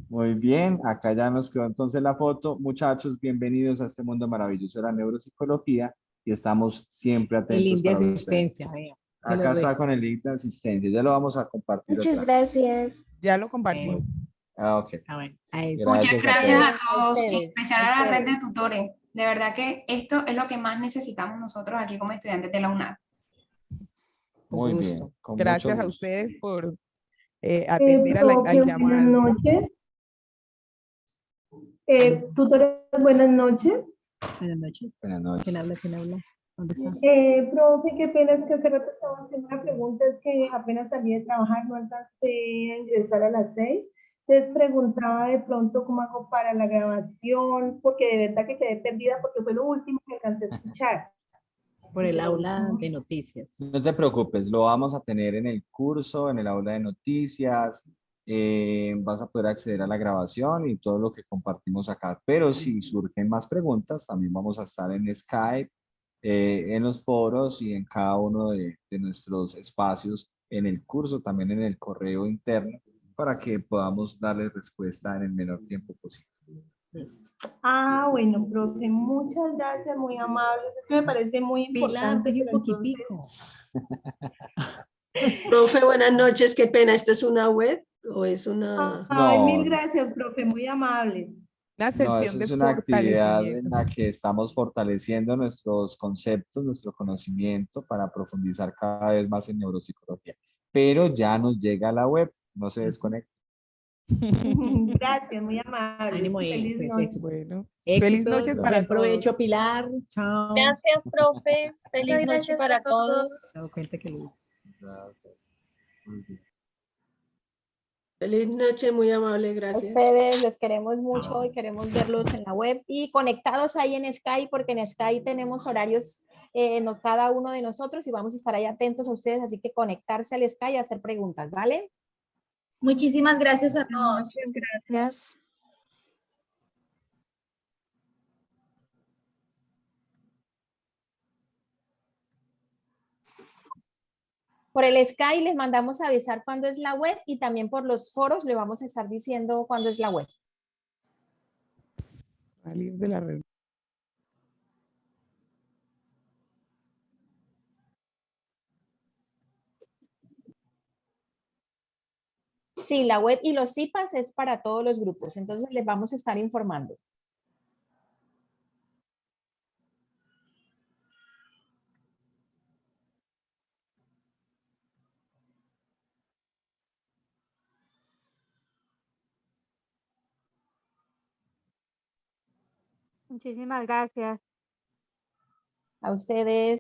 Muy bien, acá ya nos quedó entonces la foto. Muchachos, bienvenidos a este mundo maravilloso de la neuropsicología y estamos siempre El atentos link de para asistencia, ustedes. vea. Acá está con el link de asistencia, ya lo vamos a compartir Muchas otra vez. gracias. Ya lo compartimos. Ok. Bueno, ahí Muchas Gracias a gracias todos. a todos, y en ustedes, especial a a la red ustedes. de tutores. De verdad que esto es lo que más necesitamos nosotros aquí como estudiantes de la UNAD. Muy gusto. bien, con Gracias mucho a gusto. ustedes por atender a la Profe, buenas llamada. noches. Tutores, buenas noches. Buenas noches. Buenas noches. ¿Quién habla? ¿Quién habla? ¿Dónde está? Profe, qué pena, es que hace rato estaba haciendo una pregunta, es que apenas salí de trabajar, no alcancé a ingresar a las 6. Entonces preguntaba de pronto cómo hago para la grabación, porque de verdad que quedé perdida porque fue lo último que alcancé a escuchar. Por el aula de noticias. No te preocupes, lo vamos a tener en el curso, en el aula de noticias. Vas a poder acceder a la grabación y todo lo que compartimos acá. Pero si surgen más preguntas, también vamos a estar en Skype, en los foros y en cada uno de nuestros espacios en el curso, también en el correo interno, para que podamos darles respuesta en el menor tiempo posible. Listo. Ah, bueno, profe, muchas gracias, muy amables. Es que me parece muy Pilar, importante. dije un pero entonces- poquitico. Profe, buenas noches, qué pena, ¿esto es una web o es una...? Ay, mil No, gracias, profe, muy amables. Una no, sesión eso de es una actividad en fortalecimiento. la que estamos fortaleciendo nuestros conceptos, nuestro conocimiento para profundizar cada vez más en neuropsicología. Pero ya nos llega a la web, no se desconecte. Gracias, muy amables. Ánimo y Feliz pues, noche. Bueno, éxitos, feliz noche para buen provecho, todos. Pilar. Chao. Gracias, profes. Feliz Muchas noche gracias para a todos. todos. Chao, cuenta que lo... Muy bien. Feliz noche, muy amable, A gracias. ustedes los queremos mucho y queremos verlos en la web y conectados ahí en Skype, porque en Skype tenemos horarios cada uno de nosotros y vamos a estar ahí atentos a ustedes, así que conectarse al Skype y hacer preguntas, ¿vale? Muchísimas gracias a todos. Muchas gracias. Por el Skype les mandamos a avisar cuándo es la web y también por los foros le vamos a estar diciendo cuándo es la web. Salir de la red. Sí, la web y los CIPAS es para todos los grupos, entonces les vamos a estar informando. Muchísimas gracias. A ustedes.